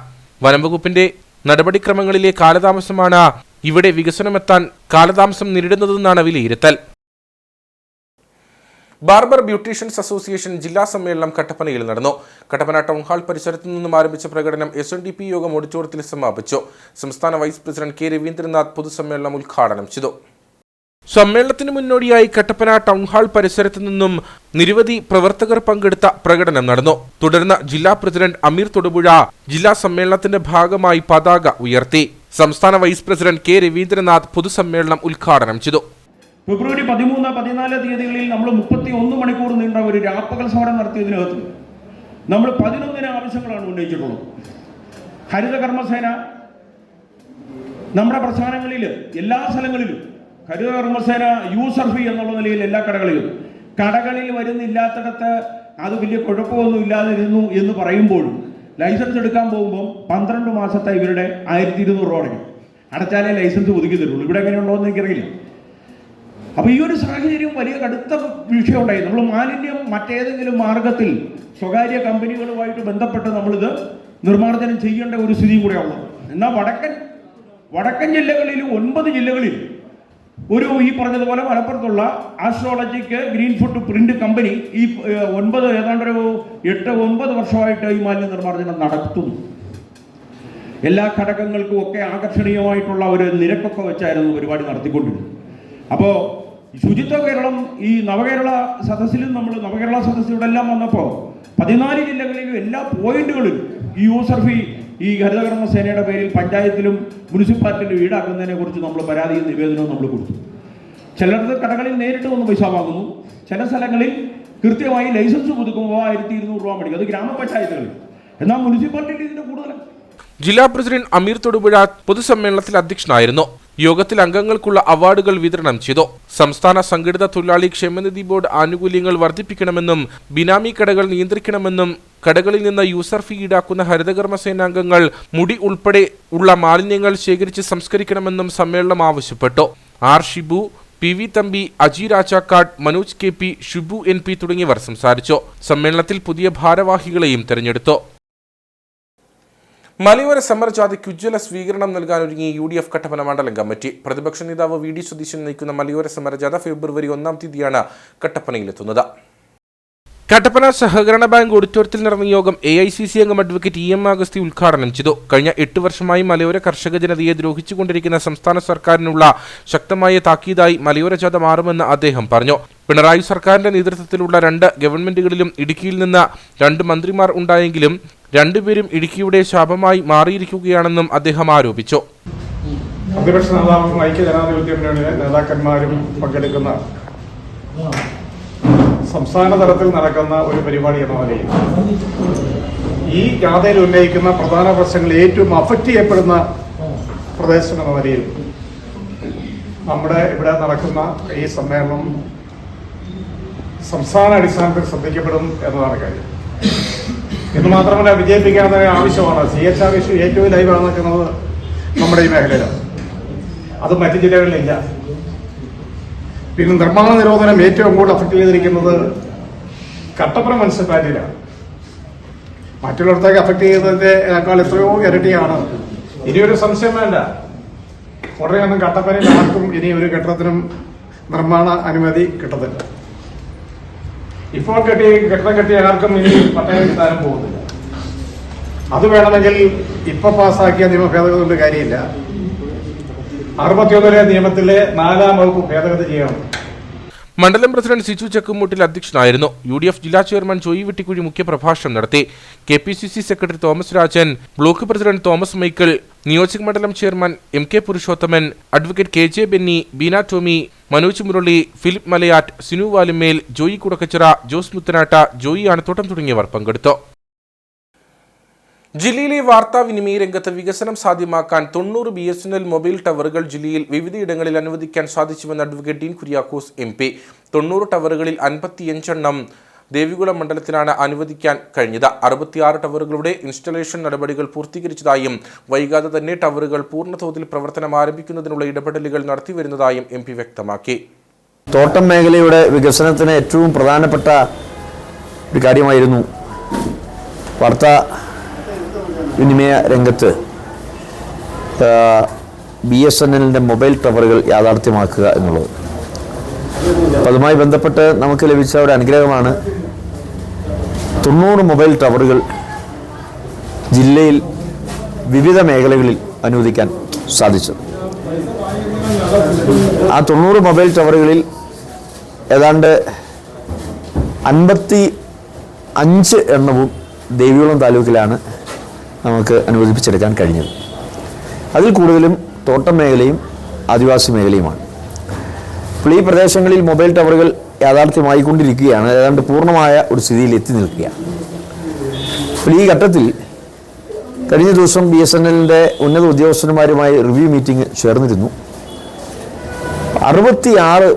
Speaker 1: വനംവകുപ്പിന്റെ നടപടിക്രമങ്ങളിലെ കാലതാമസമാണ് ഇവിടെ വികസനമെത്താൻ കാലതാമസം നേരിടുന്നതെന്നാണ് വിലയിരുത്തൽ. ബാർബർ ബ്യൂട്ടീഷ്യൻസ് അസോസിയേഷൻ ജില്ലാ സമ്മേളനം കട്ടപ്പനയിൽ നടന്നു. കട്ടപ്പന ടൗൺ ഹാൾ പരിസരത്തു നിന്നും ആരംഭിച്ച പ്രകടനം SNDP യോഗം ഓഡിറ്റോറിയത്തിൽ സമാപിച്ചു. സംസ്ഥാന വൈസ് പ്രസിഡന്റ് K രവീന്ദ്രനാഥ് പൊതുസമ്മേളനം ഉദ്ഘാടനം ചെയ്തു. സമ്മേളനത്തിന് മുന്നോടിയായി കട്ടപ്പന ടൗൺ ഹാൾ പരിസരത്തു നിന്നും നിരവധി പ്രവർത്തകർ പങ്കെടുത്ത പ്രകടനം നടന്നു. തുടർന്ന് ജില്ലാ പ്രസിഡന്റ് അമീർ തൊടുപുഴ ജില്ലാ സമ്മേളനത്തിന്റെ ഭാഗമായി പതാക ഉയർത്തി. സംസ്ഥാന വൈസ് പ്രസിഡന്റ് K രവീന്ദ്രനാഥ് പൊതുസമ്മേളനം ഉദ്ഘാടനം ചെയ്തു.
Speaker 8: ഫെബ്രുവരി 13, 14 തീയതികളിൽ നമ്മൾ 31 മണിക്കൂർ നീണ്ട ഒരു രാപ്പകൽ സമരം നടത്തിയതിനകത്ത് നമ്മൾ 11 ആവശ്യങ്ങളാണ് ഉന്നയിച്ചിട്ടുള്ളത്. ഹരിത കർമ്മസേന നമ്മുടെ പ്രസ്ഥാനങ്ങളിൽ എല്ലാ സ്ഥലങ്ങളിലും ഹരിതകർമ്മസേന യൂസർ ഫീ എന്നുള്ള നിലയിൽ എല്ലാ കടകളിൽ വരുന്നില്ലാത്തിടത്ത് അത് വലിയ കുഴപ്പമൊന്നും ഇല്ലാതിരുന്നു എന്ന് പറയുമ്പോഴും ലൈസൻസ് എടുക്കാൻ പോകുമ്പോൾ 12 മാസത്തെ ഇവരുടെ 1200 രൂപ അടച്ചാലേ ലൈസൻസ് ഒതുക്കി തരുള്ളൂ. ഇവിടെ എങ്ങനെയുണ്ടോ എന്ന് എനിക്കറിയില്ല. അപ്പോൾ ഈ ഒരു സാഹചര്യം വലിയ കടുത്ത വിഷയം ഉണ്ടായി. നമ്മൾ മാലിന്യം മറ്റേതെങ്കിലും മാർഗത്തിൽ സ്വകാര്യ കമ്പനികളുമായിട്ട് ബന്ധപ്പെട്ട് നമ്മളിത് നിർമ്മാർജ്ജനം ചെയ്യേണ്ട ഒരു സ്ഥിതിയും കൂടെ ഉള്ളത്. എന്നാൽ വടക്കൻ ജില്ലകളിലും 9 ജില്ലകളിൽ ഈ പറഞ്ഞതുപോലെ മലപ്പുറത്തുള്ള ആസ്ട്രോളജിക്ക് ഗ്രീൻ ഫുഡ് പ്രിന്റ് കമ്പനി ഈ 8-9 വർഷമായിട്ട് ഈ മാലിന്യ നിർമ്മാർജ്ജനം നടത്തുന്നു. എല്ലാ ഘടകങ്ങൾക്കും ഒക്കെ ആകർഷണീയമായിട്ടുള്ള ഒരു നിരക്കൊക്കെ വെച്ചായിരുന്നു പരിപാടി നടത്തിക്കൊണ്ടിരുന്നത്. അപ്പോൾ ശുചിത്വ കേരളം ഈ നവകേരള സദസ്സിലൂടെ എല്ലാം വന്നപ്പോൾ 14 ജില്ലകളിലും എല്ലാ പോയിന്റുകളിലും ഈ യൂസർ ഫീ ഈ ഹരിതകർമ്മ സേനയുടെ പേരിൽ പഞ്ചായത്തിലും മുനിസിപ്പാലിറ്റിയിലും ഈടാക്കുന്നതിനെ കുറിച്ച് നമ്മൾ പരാതിയും നിവേദനവും നമ്മൾ കൊടുത്തു. ചിലയിടത്ത് കടകളിൽ നേരിട്ട് വന്ന് പൈസ വാങ്ങുന്നു, ചില സ്ഥലങ്ങളിൽ കൃത്യമായി ലൈസൻസ് പുതുക്കുമ്പോൾ 1200 രൂപ മേടിക്കും. അത് ഗ്രാമപഞ്ചായത്തുകളിൽ. എന്നാൽ മുനിസിപ്പാലിറ്റിയിൽ ഇതിന്റെ കൂടുതലാണ്.
Speaker 1: ജില്ലാ പ്രസിഡന്റ് അമീർ തൊടുപുഴ പൊതുസമ്മേളനത്തിൽ അധ്യക്ഷനായിരുന്നു. യോഗത്തിൽ അംഗങ്ങൾക്കുള്ള അവാർഡുകൾ വിതരണം ചെയ്തു. സംസ്ഥാന സംഘടിത തൊഴിലാളി ക്ഷേമനിധി ബോർഡ് ആനുകൂല്യങ്ങൾ വർദ്ധിപ്പിക്കണമെന്നും ബിനാമി കടകൾ നിയന്ത്രിക്കണമെന്നും കടകളിൽ നിന്ന് യൂസർ ഫീ ഈടാക്കുന്ന ഹരിതകർമ്മ സേനാംഗങ്ങൾ മുടി ഉൾപ്പെടെ ഉള്ള മാലിന്യങ്ങൾ ശേഖരിച്ച് സംസ്കരിക്കണമെന്നും സമ്മേളനം ആവശ്യപ്പെട്ടു. R Shibu, P V Thampi, Aji Rajakkad, Manoj K P, Shibu NP തുടങ്ങിയവർ സംസാരിച്ചു. സമ്മേളനത്തിൽ പുതിയ ഭാരവാഹികളെയും തെരഞ്ഞെടുത്തു. മലയോര സമരജാഥയ്ക്ക് ഉജ്ജ്വല സ്വീകരണം നൽകാനൊരുങ്ങി UDF കട്ടപ്പന മണ്ഡലം കമ്മിറ്റി. പ്രതിപക്ഷ നേതാവ് VD സതീശൻ നയിക്കുന്ന മലയോര സമരജാഥ ഫെബ്രുവരി 1-ാം തീയതിയാണ് കട്ടപ്പനയിലെത്തുന്നത്. കട്ടപ്പന സഹകരണ ബാങ്ക് ഓഡിറ്റോറിയത്തിൽ നടന്ന യോഗം AICC അംഗം അഡ്വക്കേറ്റ് EM അഗസ്തി ഉദ്ഘാടനം ചെയ്തു. കഴിഞ്ഞ 8 വർഷമായി മലയോര കർഷക ജനതയെ ദ്രോഹിച്ചുകൊണ്ടിരിക്കുന്ന സംസ്ഥാന സർക്കാരിനുള്ള ശക്തമായ താക്കീതായി മലയോര ജാഥ മാറുമെന്ന് അദ്ദേഹം പറഞ്ഞു. പിണറായി സർക്കാരിന്റെ നേതൃത്വത്തിലുള്ള 2 ഗവൺമെന്റുകളിലും ഇടുക്കിയിൽ നിന്ന് 2 മന്ത്രിമാർ ഉണ്ടായെങ്കിലും 2 പേരും ഇടുക്കിയുടെ ശാപമായി മാറിയിരിക്കുകയാണെന്നും അദ്ദേഹം ആരോപിച്ചു.
Speaker 9: പ്രതിപക്ഷ നേതാവും ഐക്യജനാധിപത്യ മുന്നണിയിലെ നേതാക്കന്മാരും പങ്കെടുക്കുന്ന സംസ്ഥാന തലത്തിൽ നടക്കുന്ന ഒരു പരിപാടി എന്ന നിലയിൽ ഈ ജാഥയിൽ ഉന്നയിക്കുന്ന പ്രധാന പ്രശ്നങ്ങൾ ഏറ്റവും അഫക്റ്റ് ചെയ്യപ്പെടുന്ന പ്രദേശം എന്ന നിലയിൽ നമ്മുടെ ഇവിടെ നടക്കുന്ന ഈ സമ്മേളനം സംസ്ഥാന അടിസ്ഥാനത്തിൽ ശ്രദ്ധിക്കപ്പെടും എന്നതാണ് കാര്യം. ഇത് മാത്രമല്ല, വിജയിപ്പിക്കാവുന്ന ആവശ്യമാണ്. CHR ഇഷ്യൂ ഏറ്റവും ലൈവാണ് നിൽക്കുന്നത് നമ്മുടെ ഈ മേഖലയിലാണ്. അത് മറ്റു ജില്ലകളിലില്ല. പിന്നെ നിർമ്മാണ നിരോധനം ഏറ്റവും കൂടുതൽ അഫക്ട് ചെയ്തിരിക്കുന്നത് കട്ടപ്പന മുനിസിപ്പാലിറ്റിയിലാണ്. മറ്റുള്ളിടത്തേക്ക് അഫക്ട് ചെയ്തതിനേക്കാൾ എത്രയോ ഇരട്ടിയാണ്. ഇനിയൊരു സംശയം വേണ്ട, ഉടനെയൊന്നും കട്ടപ്പനയിൽ ആർക്കും ഇനി ഒരു കെട്ടിടത്തിനും നിർമ്മാണ അനുമതി കിട്ടത്തില്ല. ഇപ്പോൾ കെട്ടിടം കെട്ടിയ ആർക്കും ഇനി പട്ടയം കിട്ടാനും പോകുന്നില്ല. അത് വേണമെങ്കിൽ ഇപ്പൊ പാസ്സാക്കിയ നിയമ ഭേദഗതി കൊണ്ട് കാര്യമില്ല. 61 നിയമത്തിലെ 4-ാം വകുപ്പ് ഭേദഗതി ചെയ്യണം.
Speaker 1: മണ്ഡലം പ്രസിഡന്റ് സിജു ചക്കുമൂട്ടിൽ അധ്യക്ഷനായിരുന്നു. UDF ജില്ലാ ചെയർമാൻ ജോയി വെട്ടിക്കുഴി മുഖ്യപ്രഭാഷണം നടത്തി. KPCC secretary Thomas Rajan, block president Thomas Michael, നിയോജക മണ്ഡലം chairman MK Purushothaman, advocate KJ Benny, Beena Tommy, Manoj Murali, Philip Malayatt, Sinu Valumel, Joy Kudakkachira, Jose Muthanatta, Joy Anathottam തുടങ്ങിയവർ പങ്കെടുത്തു. ജില്ലയിലെ വാർത്താവിനിമയ രംഗത്ത് വികസനം സാധ്യമാക്കാൻ 90 BSNL മൊബൈൽ ടവറുകൾ ജില്ലയിൽ വിവിധയിടങ്ങളിൽ അനുവദിക്കാൻ സാധിച്ചുവെന്ന് അഡ്വക്കേറ്റ് ഡീൻ കുര്യാക്കോസ് MP. 90 ടവറുകളിൽ 55 എണ്ണം ദേവികുളം മണ്ഡലത്തിലാണ് അനുവദിക്കാൻ കഴിഞ്ഞത്. 66 ടവറുകളുടെ ഇൻസ്റ്റലേഷൻ നടപടികൾ പൂർത്തീകരിച്ചതായും വൈകാതെ തന്നെ ടവറുകൾ പൂർണ്ണതോതിൽ പ്രവർത്തനം ആരംഭിക്കുന്നതിനുള്ള ഇടപെടലുകൾ നടത്തിവരുന്നതായും MP വ്യക്തമാക്കി.
Speaker 10: തോട്ടം മേഖലയുടെ വികസനത്തിന് ഏറ്റവും പ്രധാനപ്പെട്ട ഒരു കാര്യമായിരുന്നു വാർത്താ വിനിമയ രംഗത്ത് BSNLന്റെ മൊബൈൽ ടവറുകൾ യാഥാർത്ഥ്യമാക്കുക എന്നുള്ളത്. അതുമായി ബന്ധപ്പെട്ട് നമുക്ക് ലഭിച്ച ഒരു അനുഗ്രഹമാണ് 90 മൊബൈൽ ടവറുകൾ ജില്ലയിൽ വിവിധ മേഖലകളിൽ അനുവദിക്കാൻ സാധിച്ചത്. ആ 90 മൊബൈൽ ടവറുകളിൽ ഏതാണ്ട് 55 എണ്ണവും ദേവികുളം താലൂക്കിലാണ് നമുക്ക് അനുവദിപ്പിച്ചെടുക്കാൻ കഴിഞ്ഞത്. അതിൽ കൂടുതലും തോട്ടം മേഖലയും ആദിവാസി മേഖലയുമാണ്. അപ്പോൾ ഈ പ്രദേശങ്ങളിൽ മൊബൈൽ ടവറുകൾ യാഥാർത്ഥ്യമായിക്കൊണ്ടിരിക്കുകയാണ്. ഏതാണ്ട് പൂർണ്ണമായ ഒരു സ്ഥിതിയിൽ എത്തി നിൽക്കുകയാണ്. അപ്പോൾ ഈ ഘട്ടത്തിൽ കഴിഞ്ഞ ദിവസം BSNLന്റെ ഉന്നത ഉദ്യോഗസ്ഥന്മാരുമായി റിവ്യൂ മീറ്റിംഗ് ചേർന്നിരുന്നു. 66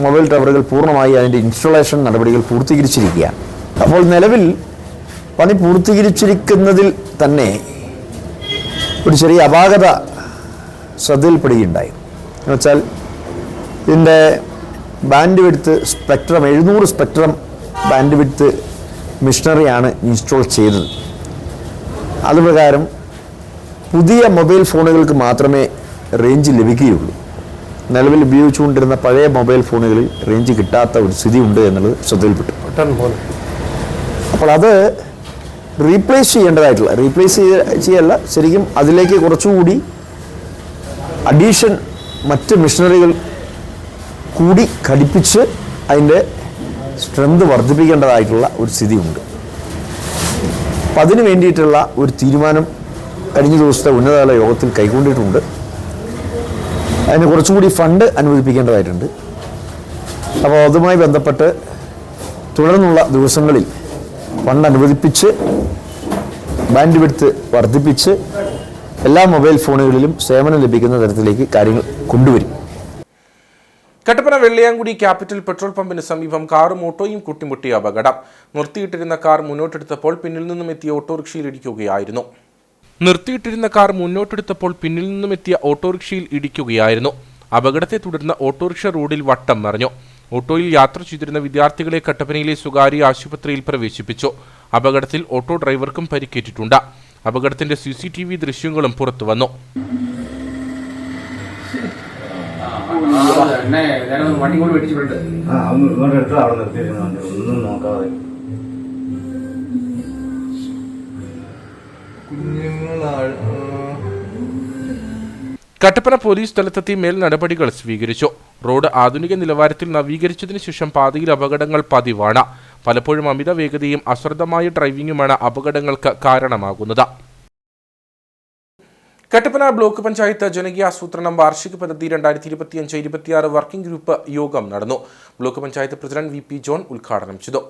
Speaker 10: മൊബൈൽ ടവറുകൾ പൂർണ്ണമായി അതിൻ്റെ ഇൻസ്റ്റലേഷൻ നടപടികൾ പൂർത്തീകരിച്ചിരിക്കുകയാണ്. അപ്പോൾ നിലവിൽ പണി പൂർത്തീകരിച്ചിരിക്കുന്നതിൽ തന്നെ ഒരു ചെറിയ അപാകത ശ്രദ്ധയിൽപ്പെടുകയുണ്ടായി. എന്നുവെച്ചാൽ ഇതിൻ്റെ bandwidth spectrum 700 spectrum bandwidth മെഷീനറിയാണ് ഇൻസ്റ്റോൾ ചെയ്തത്. അതുപ്രകാരം പുതിയ മൊബൈൽ ഫോണുകൾക്ക് മാത്രമേ റേഞ്ച് ലഭിക്കുകയുള്ളൂ. നിലവിൽ ഉപയോഗിച്ചുകൊണ്ടിരുന്ന പഴയ മൊബൈൽ ഫോണുകളിൽ റേഞ്ച് കിട്ടാത്ത ഒരു സ്ഥിതി ഉണ്ട് എന്നുള്ളത് ശ്രദ്ധയിൽപ്പെട്ടു. അപ്പോൾ അത് റീപ്ലേസ് ചെയ്യല്ല, ശരിക്കും അതിലേക്ക് കുറച്ചുകൂടി അഡീഷൻ മറ്റ് മെഷീനറികൾ കൂടി ഘടിപ്പിച്ച് അതിൻ്റെ സ്ട്രെങ്ത് വർദ്ധിപ്പിക്കേണ്ടതായിട്ടുള്ള ഒരു സ്ഥിതിയുണ്ട്. അപ്പം അതിന് വേണ്ടിയിട്ടുള്ള ഒരു തീരുമാനം കഴിഞ്ഞ ദിവസത്തെ ഉന്നതതല യോഗത്തിൽ കൈക്കൊണ്ടിട്ടുണ്ട്. അതിന് കുറച്ചുകൂടി ഫണ്ട് അനുവദിപ്പിക്കേണ്ടതായിട്ടുണ്ട്. അപ്പോൾ അതുമായി ബന്ധപ്പെട്ട് തുടർന്നുള്ള ദിവസങ്ങളിൽ ഫണ്ട് അനുവദിപ്പിച്ച് ബാൻഡ് വിഡ്ത്ത് വർദ്ധിപ്പിച്ച് എല്ലാ മൊബൈൽ ഫോണുകളിലും സേവനം ലഭിക്കുന്ന തരത്തിലേക്ക് കാര്യങ്ങൾ കൊണ്ടുവരും.
Speaker 1: കട്ടപ്പന വെള്ളയാങ്കുടി ക്യാപിറ്റൽ പെട്രോൾ പമ്പിന് സമീപം കാറും ഓട്ടോയും കൂട്ടിമുട്ടിയ അപകടം. നിർത്തിയിട്ടിരുന്ന കാർ മുന്നോട്ടെടുത്തപ്പോൾ പിന്നിൽ നിന്നും എത്തിയ ഓട്ടോറിക്ഷയിൽ ഇടിക്കുകയായിരുന്നു. അപകടത്തെ തുടർന്ന് ഓട്ടോറിക്ഷ റോഡിൽ വട്ടം മറിഞ്ഞു. ഓട്ടോയിൽ യാത്ര ചെയ്തിരുന്ന വിദ്യാർത്ഥികളെ കട്ടപ്പനയിലെ സ്വകാര്യ ആശുപത്രിയിൽ പ്രവേശിപ്പിച്ചു. അപകടത്തിൽ ഓട്ടോ ഡ്രൈവർക്കും പരിക്കേറ്റിട്ടുണ്ട്. അപകടത്തിന്റെ CCTV ദൃശ്യങ്ങളും പുറത്തുവന്നു. കട്ടപ്പന പോലീസ് സ്ഥലത്തെത്തി മേൽ നടപടികൾ സ്വീകരിച്ചു. റോഡ് ആധുനിക നിലവാരത്തിൽ നവീകരിച്ചതിനു ശേഷം പാതയിൽ അപകടങ്ങൾ പതിവാണ്. പലപ്പോഴും അമിത വേഗതയും അശ്രദ്ധമായ ഡ്രൈവിംഗുമാണ് അപകടങ്ങൾക്ക് കാരണമാകുന്നത്. കട്ടപ്പന ബ്ലോക്ക് പഞ്ചായത്ത് ജനകീയ ആസൂത്രണം വാർഷിക പദ്ധതി 2025-26 വർക്കിംഗ് ഗ്രൂപ്പ് യോഗം നടന്നു. Block panchayat president VP John ഉദ്ഘാടനം ചെയ്തു.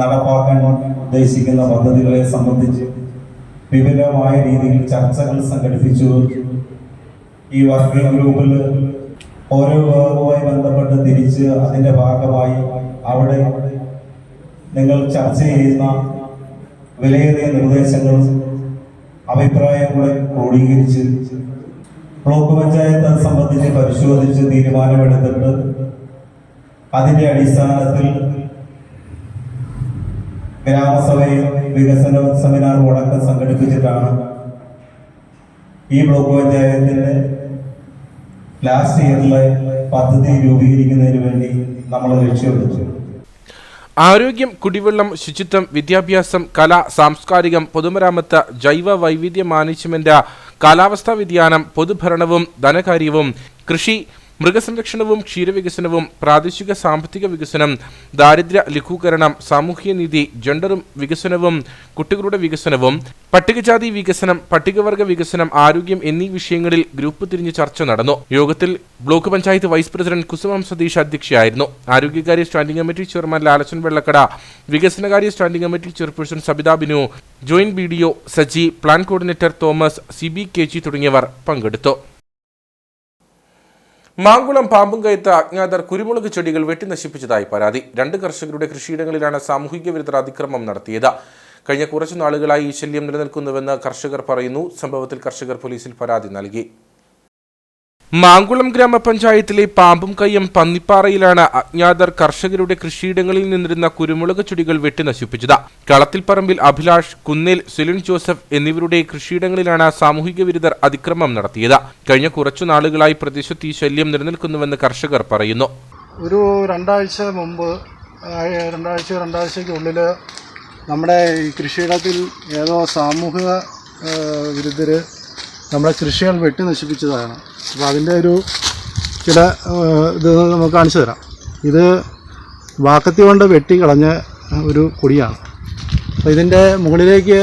Speaker 11: നടപ്പാക്കാൻ ഉദ്ദേശിക്കുന്ന പദ്ധതികളെ സംബന്ധിച്ച് വിപുലമായ രീതിയിൽ ചർച്ചകൾ സംഘടിപ്പിച്ചു. ഈ വർക്കിംഗ് ഗ്രൂപ്പിൽ ഓരോ വകുപ്പുമായി ബന്ധപ്പെട്ട് തിരിച്ച് അതിൻ്റെ ഭാഗമായി അവിടെ നിങ്ങൾ ചർച്ച ചെയ്യുന്ന വിലയേറിയ നിർദ്ദേശങ്ങളും അഭിപ്രായങ്ങളെ ക്രോഡീകരിച്ച് ബ്ലോക്ക് പഞ്ചായത്ത് സംബന്ധിച്ച് പരിശോധിച്ച് തീരുമാനമെടുത്തിട്ട് അതിൻ്റെ അടിസ്ഥാനത്തിൽ ഗ്രാമസഭയിൽ വികസന സെമിനാർ അടക്കം സംഘടിപ്പിച്ചിട്ടാണ് ഈ ബ്ലോക്ക് പഞ്ചായത്തിന്റെ ലാസ്റ്റ് ഇയറിലെ പദ്ധതി രൂപീകരിക്കുന്നതിന് വേണ്ടി നമ്മൾ ലക്ഷ്യമിട്ടു.
Speaker 1: ആരോഗ്യം, കുടിവെള്ളം, ശുചിത്വം, വിദ്യാഭ്യാസം, കല, സാംസ്കാരികം, പൊതുമരാമത്ത്, ജൈവ വൈവിധ്യ മാനേജ്മെന്റ്, കാലാവസ്ഥാ വ്യതിയാനം, പൊതുഭരണവും ധനകാര്യവും, കൃഷി, മൃഗസംരക്ഷണവും ക്ഷീരവികസനവും, പ്രാദേശിക സാമ്പത്തിക വികസനം, ദാരിദ്ര്യ ലഘൂകരണം, സാമൂഹ്യനീതി, ജെൻഡറും വികസനവും, കുട്ടികളുടെ വികസനവും, പട്ടികജാതി വികസനം, പട്ടികവർഗ വികസനം, ആരോഗ്യം എന്നീ വിഷയങ്ങളിൽ ഗ്രൂപ്പ് തിരിഞ്ഞ് ചർച്ച നടന്നു. യോഗത്തിൽ block panchayat vice president Kusumam Satheesh അധ്യക്ഷയായിരുന്നു. ആരോഗ്യകാര്യ standing committee chairman Lalachan Vellakkada, വികസനകാര്യ standing committee chairperson Sabitha Binu, joint BDO Saji, plan coordinator Thomas, CB KG തുടങ്ങിയവർ പങ്കെടുത്തു. മാങ്കുളം പാമ്പുംകയത്ത് അജ്ഞാതർ കുരുമുളക് ചെടികൾ വെട്ടി നശിപ്പിച്ചതായി പരാതി. 2 കർഷകരുടെ കൃഷിയിടങ്ങളിലാണ് സാമൂഹിക വിരുദ്ധർ അതിക്രമം നടത്തിയത്. കഴിഞ്ഞ കുറച്ചു നാളുകളായി ഈ ശല്യം നിലനിൽക്കുന്നുവെന്ന് കർഷകർ പറയുന്നു. സംഭവത്തിൽ കർഷകർ പോലീസിൽ പരാതി നൽകി. മാങ്കുളം ഗ്രാമപഞ്ചായത്തിലെ പാമ്പുംകയ്യം പന്നിപ്പാറയിലാണ് അജ്ഞാതർ കർഷകരുടെ കൃഷിയിടങ്ങളിൽ നിന്നിരുന്ന കുരുമുളക് ചെടികൾ വെട്ടി നശിപ്പിച്ചത്. കളത്തിൽപ്പറമ്പിൽ അഭിലാഷ്, കുന്നേൽ സെലിൻ ജോസഫ് എന്നിവരുടെ കൃഷിയിടങ്ങളിലാണ് സാമൂഹിക വിരുദ്ധർ അതിക്രമം നടത്തിയത്. കഴിഞ്ഞ കുറച്ചു നാളുകളായി പ്രദേശത്ത് ഈ ശല്യം നിലനിൽക്കുന്നുവെന്ന് കർഷകർ പറയുന്നു.
Speaker 9: ഒരു രണ്ടാഴ്ചയ്ക്കുള്ളിൽ നമ്മുടെ ഈ കൃഷിയിടത്തിൽ ഏതോ സാമൂഹിക വിരുദ്ധർ നമ്മുടെ കൃഷികൾ വെട്ടി നശിപ്പിച്ചതാണ്. അപ്പോൾ അതിൻ്റെ ചില ഇത് നമുക്ക് കാണിച്ചു തരാം. ഇത് വാക്കത്തി കൊണ്ട് വെട്ടി കളഞ്ഞ ഒരു കൊടിയാണ്. അപ്പോൾ ഇതിൻ്റെ മുകളിലേക്ക്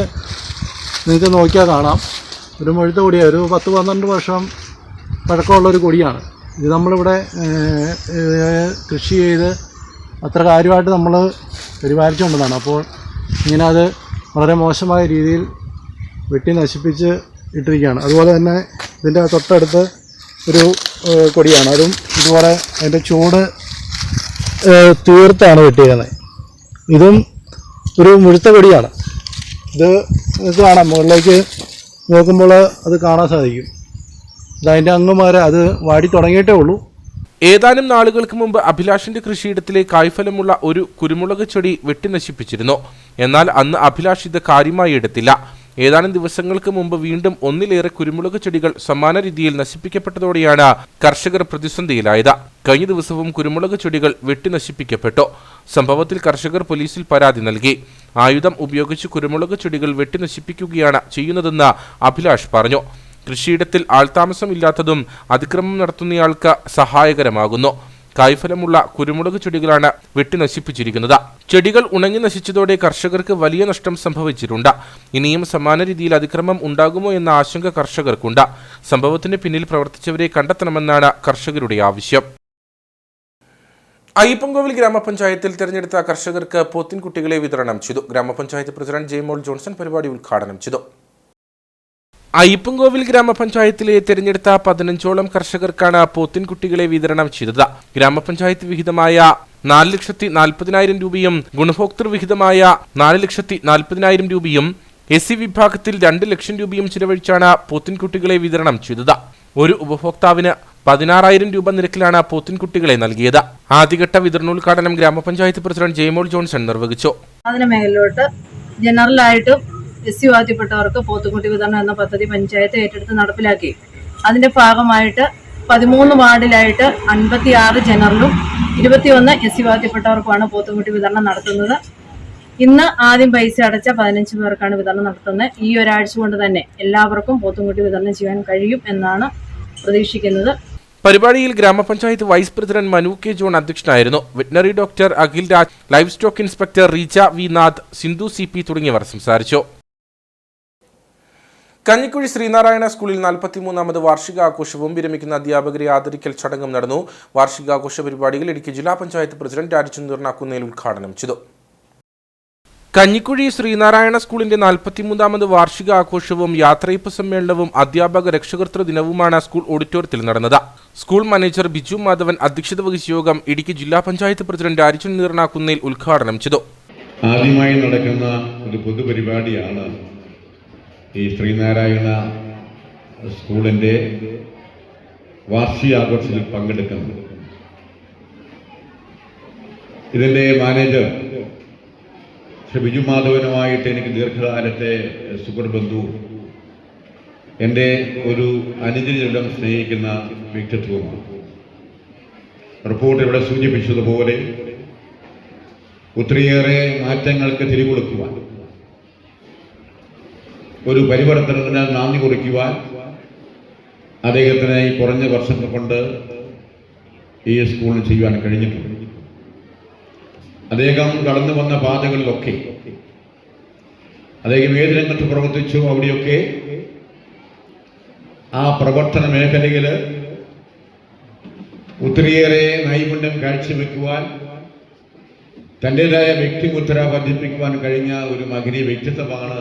Speaker 9: നിങ്ങൾക്ക് നോക്കിയാൽ കാണാം, ഒരു മുഴുത്ത കൊടിയാണ്. ഒരു 10-12 വർഷം പഴക്കമുള്ളൊരു കൊടിയാണ്. ഇത് നമ്മളിവിടെ കൃഷി ചെയ്ത് അത്ര കാര്യമായിട്ട് നമ്മൾ പരിപാലിച്ചുകൊണ്ടതാണ്. അപ്പോൾ ഇങ്ങനെ അത് വളരെ മോശമായ രീതിയിൽ വെട്ടി നശിപ്പിച്ച് ഇട്ടിരിക്കുകയാണ്. അതുപോലെ തന്നെ ഇതിൻ്റെ തൊട്ടടുത്ത് ഒരു കൊടിയാണ്, അതും ഇതുപോലെ അതിൻ്റെ ചൂട് തീർത്താണ് വെട്ടിയിരുന്നത്. ഇതും ഒരു മുഴുത്ത കൊടിയാണ്. ഇത് കാണാം, മുകളിലേക്ക് നോക്കുമ്പോൾ അത് കാണാൻ സാധിക്കും. അതിൻ്റെ അങ്ങുമാരെ അത് വാടി തുടങ്ങിയിട്ടേ ഉള്ളൂ.
Speaker 1: ഏതാനും നാളുകൾക്ക് മുമ്പ് അഭിലാഷിന്റെ കൃഷിയിടത്തിലെ കായ്ഫലമുള്ള ഒരു കുരുമുളക് ചെടി വെട്ടിനശിപ്പിച്ചിരുന്നു. എന്നാൽ അന്ന് അഭിലാഷ് ഇത് കാര്യമായി എടുത്തില്ല. ഏതാനും ദിവസങ്ങൾക്ക് മുമ്പ് വീണ്ടും ഒന്നിലേറെ കുരുമുളക് ചെടികൾ സമാന രീതിയിൽ നശിപ്പിക്കപ്പെട്ടതോടെയാണ് കർഷകർ പ്രതിസന്ധിയിലായത്. കഴിഞ്ഞ ദിവസവും കുരുമുളക് ചെടികൾ വെട്ടിനശിപ്പിക്കപ്പെട്ടു. സംഭവത്തിൽ കർഷകർ പോലീസിൽ പരാതി നൽകി. ആയുധം ഉപയോഗിച്ച് കുരുമുളക് ചെടികൾ വെട്ടിനശിപ്പിക്കുകയാണ് ചെയ്യുന്നതെന്ന് അഭിലാഷ് പറഞ്ഞു. കൃഷിയിടത്തിൽ ആൾതാമസമില്ലാത്തതും അതിക്രമം നടത്തുന്നയാൾക്ക് സഹായകരമാകുന്നു. കായ്ഫലമുള്ള കുരുമുളക് ചെടികളാണ് വെട്ടിനശിപ്പിച്ചിരിക്കുന്നത്. ചെടികൾ ഉണങ്ങി നശിച്ചതോടെ കർഷകർക്ക് വലിയ നഷ്ടം സംഭവിച്ചിട്ടുണ്ട്. ഇനിയും സമാന രീതിയിൽ അതിക്രമം ഉണ്ടാകുമോ എന്ന ആശങ്ക കർഷകർക്കുണ്ട്. സംഭവത്തിന് പിന്നിൽ പ്രവർത്തിച്ചവരെ കണ്ടെത്തണമെന്നാണ് കർഷകരുടെ ആവശ്യം. അയ്യപ്പൻകോവിൽ ഗ്രാമപഞ്ചായത്തിൽ തെരഞ്ഞെടുത്ത കർഷകർക്ക് പോത്തിൻകുട്ടികളെ വിതരണം ചെയ്തു. ഗ്രാമപഞ്ചായത്ത് പ്രസിഡന്റ് ജെയ്മോൾ ജോൺസൺ പരിപാടി ഉദ്ഘാടനം ചെയ്തു. അയ്യപ്പൻകോവിൽ ഗ്രാമപഞ്ചായത്തിലെ തെരഞ്ഞെടുത്ത 15ഓളം കർഷകർക്കാണ് പോത്തിൻകുട്ടികളെ വിതരണം ചെയ്തത്. ഗ്രാമപഞ്ചായത്ത് വിഹിതമായ 4,40,000 രൂപയും ഗുണഭോക്തൃ വിഹിതമായ 4,40,000 രൂപയും SC വിഭാഗത്തിൽ 2 ലക്ഷം രൂപയും ചിലവഴിച്ചാണ് പോത്തിൻകുട്ടികളെ വിതരണം ചെയ്തത്. ഒരു ഉപഭോക്താവിന് 16,000 രൂപ നിരക്കിലാണ് പോത്തിൻകുട്ടികളെ നൽകിയത്. ആദ്യഘട്ട വിതരണോദ്ഘാടനം ഗ്രാമപഞ്ചായത്ത് പ്രസിഡന്റ് ജെയ്മോൾ ജോൺസൺ നിർവഹിച്ചു.
Speaker 12: മേഖലയിലോട്ട് ജനറലായിട്ടും SC വിഭാഗത്തിൽപ്പെട്ടവർക്ക് പോത്തുകുട്ടി വിതരണം എന്ന പദ്ധതി പഞ്ചായത്ത് ഏറ്റെടുത്ത് നടപ്പിലാക്കി. അതിന്റെ ഭാഗമായിട്ട് 13 വാർഡിലായിട്ട് 56 ജനറലും 21 SC വിഭാഗത്തിൽപ്പെട്ടവർക്കുമാണ് പോത്തുകുട്ടി വിതരണം നടത്തുന്നത്. ഇന്ന് ആദ്യം പൈസ അടച്ച 15 പേർക്കാണ് വിതരണം നടത്തുന്നത്. ഈ ഒരാഴ്ച കൊണ്ട് തന്നെ എല്ലാവർക്കും പോത്തുകുട്ടി വിതരണം ചെയ്യാൻ കഴിയും എന്നാണ് പ്രതീക്ഷിക്കുന്നത്.
Speaker 1: പരിപാടിയിൽ ഗ്രാമപഞ്ചായത്ത് vice president Manu K John അധ്യക്ഷനായിരുന്നു. Veterinary doctor Akhil Raj, livestock inspector Reeja V Nath, Sindhu CP തുടങ്ങിയവർ സംസാരിച്ചു. കഞ്ഞിക്കുഴി ശ്രീനാരായണ സ്കൂളിൽ 43ാമത് വാർഷികാഘോഷവും വിരമിക്കുന്ന അധ്യാപകരെ ആദരിക്കൽ ചടങ്ങും നടന്നു. വാർഷികാഘോഷ പരിപാടികൾ ഇടുക്കി ജില്ലാ പഞ്ചായത്ത് പ്രസിഡന്റ് രാജചന്ദ്രൻ അക്കുന്നേൽ ഉദ്ഘാടനം ചെയ്തു. കഞ്ഞിക്കുഴി ശ്രീനാരായണ സ്കൂളിന്റെ 43ാമത് വാർഷികാഘോഷവും യാത്രയപ്പ് സമ്മേളനവും അധ്യാപക രക്ഷകർതൃ ദിനവുമാണ് സ്കൂൾ ഓഡിറ്റോറിയത്തിൽ നടന്നത്. സ്കൂൾ മാനേജർ ബിജു മാധവൻ അധ്യക്ഷത വഹിച്ച യോഗം ഇടുക്കി ജില്ലാ പഞ്ചായത്ത് പ്രസിഡന്റ് രാജചന്ദ്രൻ അക്കുന്നേൽ ഉദ്ഘാടനം ചെയ്തു.
Speaker 5: ആദ്യമായി നടക്കുന്ന ഒരു പൊതുപരിപാടിയാണ് ഈ ശ്രീനാരായണ സ്കൂളിൻ്റെ വാർഷികാഘോഷത്തിൽ പങ്കെടുക്കുന്നത്. ഇതിൻ്റെ മാനേജർ ശ്രീ ബിജു മാധവനുമായിട്ട് എനിക്ക് ദീർഘകാലത്തെ സുഹൃത്ബന്ധു, എൻ്റെ ഒരു അനുജനിലും സ്നേഹിക്കുന്ന വ്യക്തിത്വമാണ്. റിപ്പോർട്ട് ഇവിടെ സൂചിപ്പിച്ചതുപോലെ ഒത്തിരിയേറെ മാറ്റങ്ങൾക്ക് തിരികൊടുക്കുവാൻ, ഒരു പരിവർത്തനത്തിന് നാന്ദി കുറിക്കുവാൻ അദ്ദേഹത്തിന് ഈ കുറഞ്ഞ വർഷങ്ങൾ കൊണ്ട് ഈ സ്കൂളിൽ ചെയ്യുവാൻ കഴിഞ്ഞിട്ടുണ്ട്. അദ്ദേഹം കടന്നു വന്ന പാതകളിലൊക്കെ അദ്ദേഹം ഏത് രംഗത്ത് പ്രവർത്തിച്ചു അവിടെയൊക്കെ ആ പ്രവർത്തന മേഖലയിൽ ഒത്തിരിയേറെ നൈപുണ്യം കാഴ്ചവെക്കുവാൻ, തൻ്റെതായ വ്യക്തിമുദ്ര വർദ്ധിപ്പിക്കുവാൻ കഴിഞ്ഞ ഒരു മഹനീയ വ്യക്തിത്വമാണ്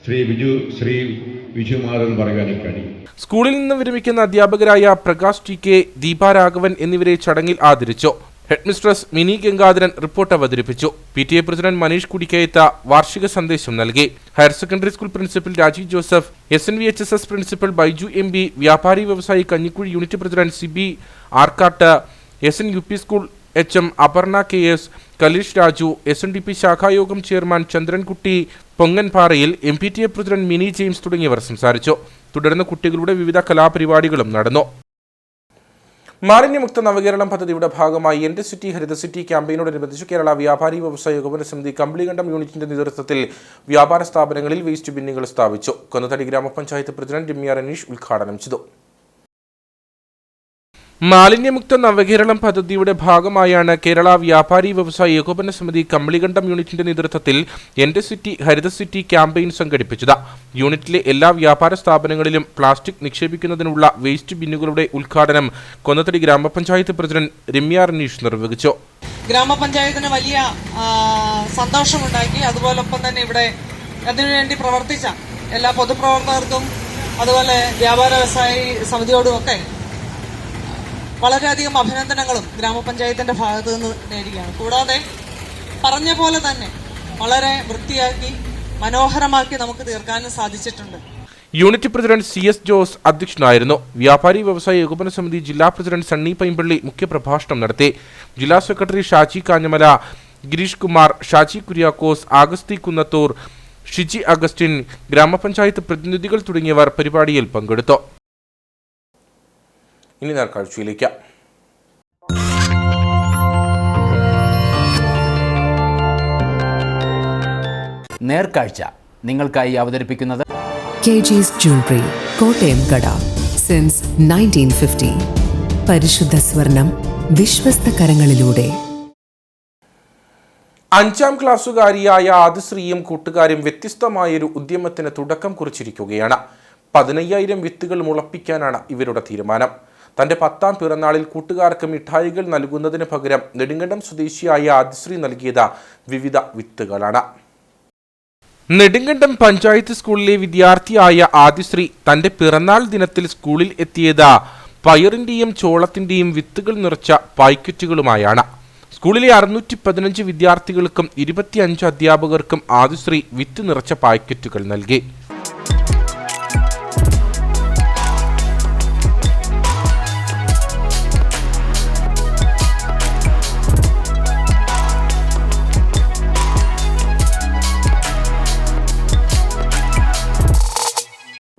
Speaker 5: ശ്രീ വിജു മാധവൻ പറയാൻ കഴിയും.
Speaker 1: സ്കൂളിൽ നിന്ന് വിരമിക്കുന്ന അധ്യാപകരായ പ്രകാശ് TK, ദീപാരാഘവൻ എന്നിവരെ ചടങ്ങിൽ ആദരിച്ചു. ഹെഡ്മിസ്ട്രസ് മിനി ഗംഗാധരൻ റിപ്പോർട്ട് അവതരിപ്പിച്ചു. PTA പ്രസിഡന്റ് മനീഷ് കുടിക്കയത്ത വാർഷിക സന്ദേശം നൽകി. Higher secondary school principal Rajeev Joseph, SNVHSS principal Baiju MB, വ്യാപാരി വ്യവസായി Kanjikuzhi unit president Siby Arkkatt, SNUP school HM Aparna KS, Kaleesh Raju, SNDP ശാഖായോഗം chairman Chandrankutty Ponganparayil, MPTA president Mini James തുടങ്ങിയവർ സംസാരിച്ചു. തുടർന്ന് കുട്ടികളുടെ വിവിധ കലാപരിപാടികളും നടന്നു. മാലിന്യമുക്ത നവകേരളം പദ്ധതിയുടെ ഭാഗമായി എൻ്റെ സിറ്റി ഹരിത സിറ്റി ക്യാമ്പയിനോടനുബന്ധിച്ച് കേരള വ്യാപാരി വ്യവസായ ഏകോപന സമിതി കമ്പളികണ്ടം യൂണിറ്റിന്റെ നേതൃത്വത്തിൽ വ്യാപാര സ്ഥാപനങ്ങളിൽ വേസ്റ്റ് ബിന്നുകൾ സ്ഥാപിച്ചു. കൊന്നത്തടി ഗ്രാമപഞ്ചായത്ത് പ്രസിഡന്റ് രമ്യ റനീഷ് ഉദ്ഘാടനം ചെയ്തു. മാലിന്യമുക്ത നവകേരളം പദ്ധതിയുടെ ഭാഗമായാണ് കേരള വ്യാപാരി വ്യവസായ ഏകോപന സമിതി കമ്പളികണ്ടം യൂണിറ്റിന്റെ നേതൃത്വത്തിൽ എൻ്റെ സിറ്റി ഹരിത സിറ്റി ക്യാമ്പയിൻ സംഘടിപ്പിച്ചത്. യൂണിറ്റിലെ എല്ലാ വ്യാപാര സ്ഥാപനങ്ങളിലും പ്ലാസ്റ്റിക് നിക്ഷേപിക്കുന്നതിനുള്ള വേസ്റ്റ് ബിന്നുകളുടെ ഉദ്ഘാടനം കൊന്നത്തടി ഗ്രാമപഞ്ചായത്ത് പ്രസിഡന്റ് രമ്യ റനീഷ് നിർവഹിച്ചു.
Speaker 13: ഗ്രാമപഞ്ചായത്തിന് വലിയ സന്തോഷമുണ്ടാക്കി. അതുപോലൊപ്പം തന്നെ ഇവിടെ അതിനുവേണ്ടി പ്രവർത്തിച്ച
Speaker 12: എല്ലാ പൊതുപ്രവർത്തകർക്കും അതുപോലെ വ്യാപാര വ്യവസായി സമിതിയോടുമൊക്കെ വളരെയധികം അഭിനന്ദനങ്ങളും ഗ്രാമപഞ്ചായത്തിന്റെ ഭാഗത്തു നിന്ന് നേരുകയാണ്. കൂടാതെ പറഞ്ഞ പോലെ തന്നെ വളരെ വൃത്തിയാക്കി മനോഹരമാക്കി നമുക്ക് തീർക്കാനും സാധിച്ചിട്ടുണ്ട്.
Speaker 1: യൂണിറ്റ് പ്രസിഡന്റ് CS ജോസ് അധ്യക്ഷനായിരുന്നു. വ്യാപാരി വ്യവസായ ഏകോപന സമിതി ജില്ലാ പ്രസിഡന്റ് സണ്ണി പൈമ്പള്ളി മുഖ്യപ്രഭാഷണം നടത്തി. ജില്ലാ സെക്രട്ടറി ഷാജി കാഞ്ഞമല, ഗിരീഷ് കുമാർ, ഷാജി കുര്യാക്കോസ്, ആഗസ്തി കുന്നത്തൂർ, ഷിജി അഗസ്റ്റിൻ, ഗ്രാമപഞ്ചായത്ത് പ്രതിനിധികൾ തുടങ്ങിയവർ പരിപാടിയിൽ പങ്കെടുത്തു. ഇനി നേർക്കാഴ്ചയിലേക്ക്.
Speaker 13: നേർക്കാഴ്ച നിങ്ങൾക്കായി അവതരിപ്പിക്കുന്നത്
Speaker 14: KG's Jewelry, കോട്ടയം കട. സിൻസ് 1950. പരിശുദ്ധ സ്വർണം വിശ്വസ്ത കരങ്ങളിലൂടെ.
Speaker 1: 5ാം ക്ലാസ്സുകാരിയായ ആദിശ്രീയും കൂട്ടുകാരും വ്യത്യസ്തമായൊരു ഉദ്യമത്തിന് തുടക്കം കുറിച്ചിരിക്കുകയാണ്. 15,000 വിത്തുകൾ മുളപ്പിക്കാനാണ് ഇവരുടെ തീരുമാനം. തന്റെ 10ാം പിറന്നാളിൽ കൂട്ടുകാർക്ക് മിഠായികൾ നൽകുന്നതിന് പകരം നെടുങ്കണ്ടം സ്വദേശിയായ ആദിശ്രീ നൽകിയത് വിവിധ വിത്തുകളാണ്. നെടുങ്കണ്ടം പഞ്ചായത്ത് സ്കൂളിലെ വിദ്യാർത്ഥിയായ ആദിശ്രീ തന്റെ പിറന്നാൾ ദിനത്തിൽ സ്കൂളിൽ എത്തിയത് പയറിന്റെയും ചോളത്തിന്റെയും വിത്തുകൾ നിറച്ച പായ്ക്കറ്റുകളുമായാണ്. സ്കൂളിലെ 615 വിദ്യാർത്ഥികൾക്കും 25 അധ്യാപകർക്കും ആദിശ്രീ വിത്ത് നിറച്ച പായ്ക്കറ്റുകൾ നൽകി.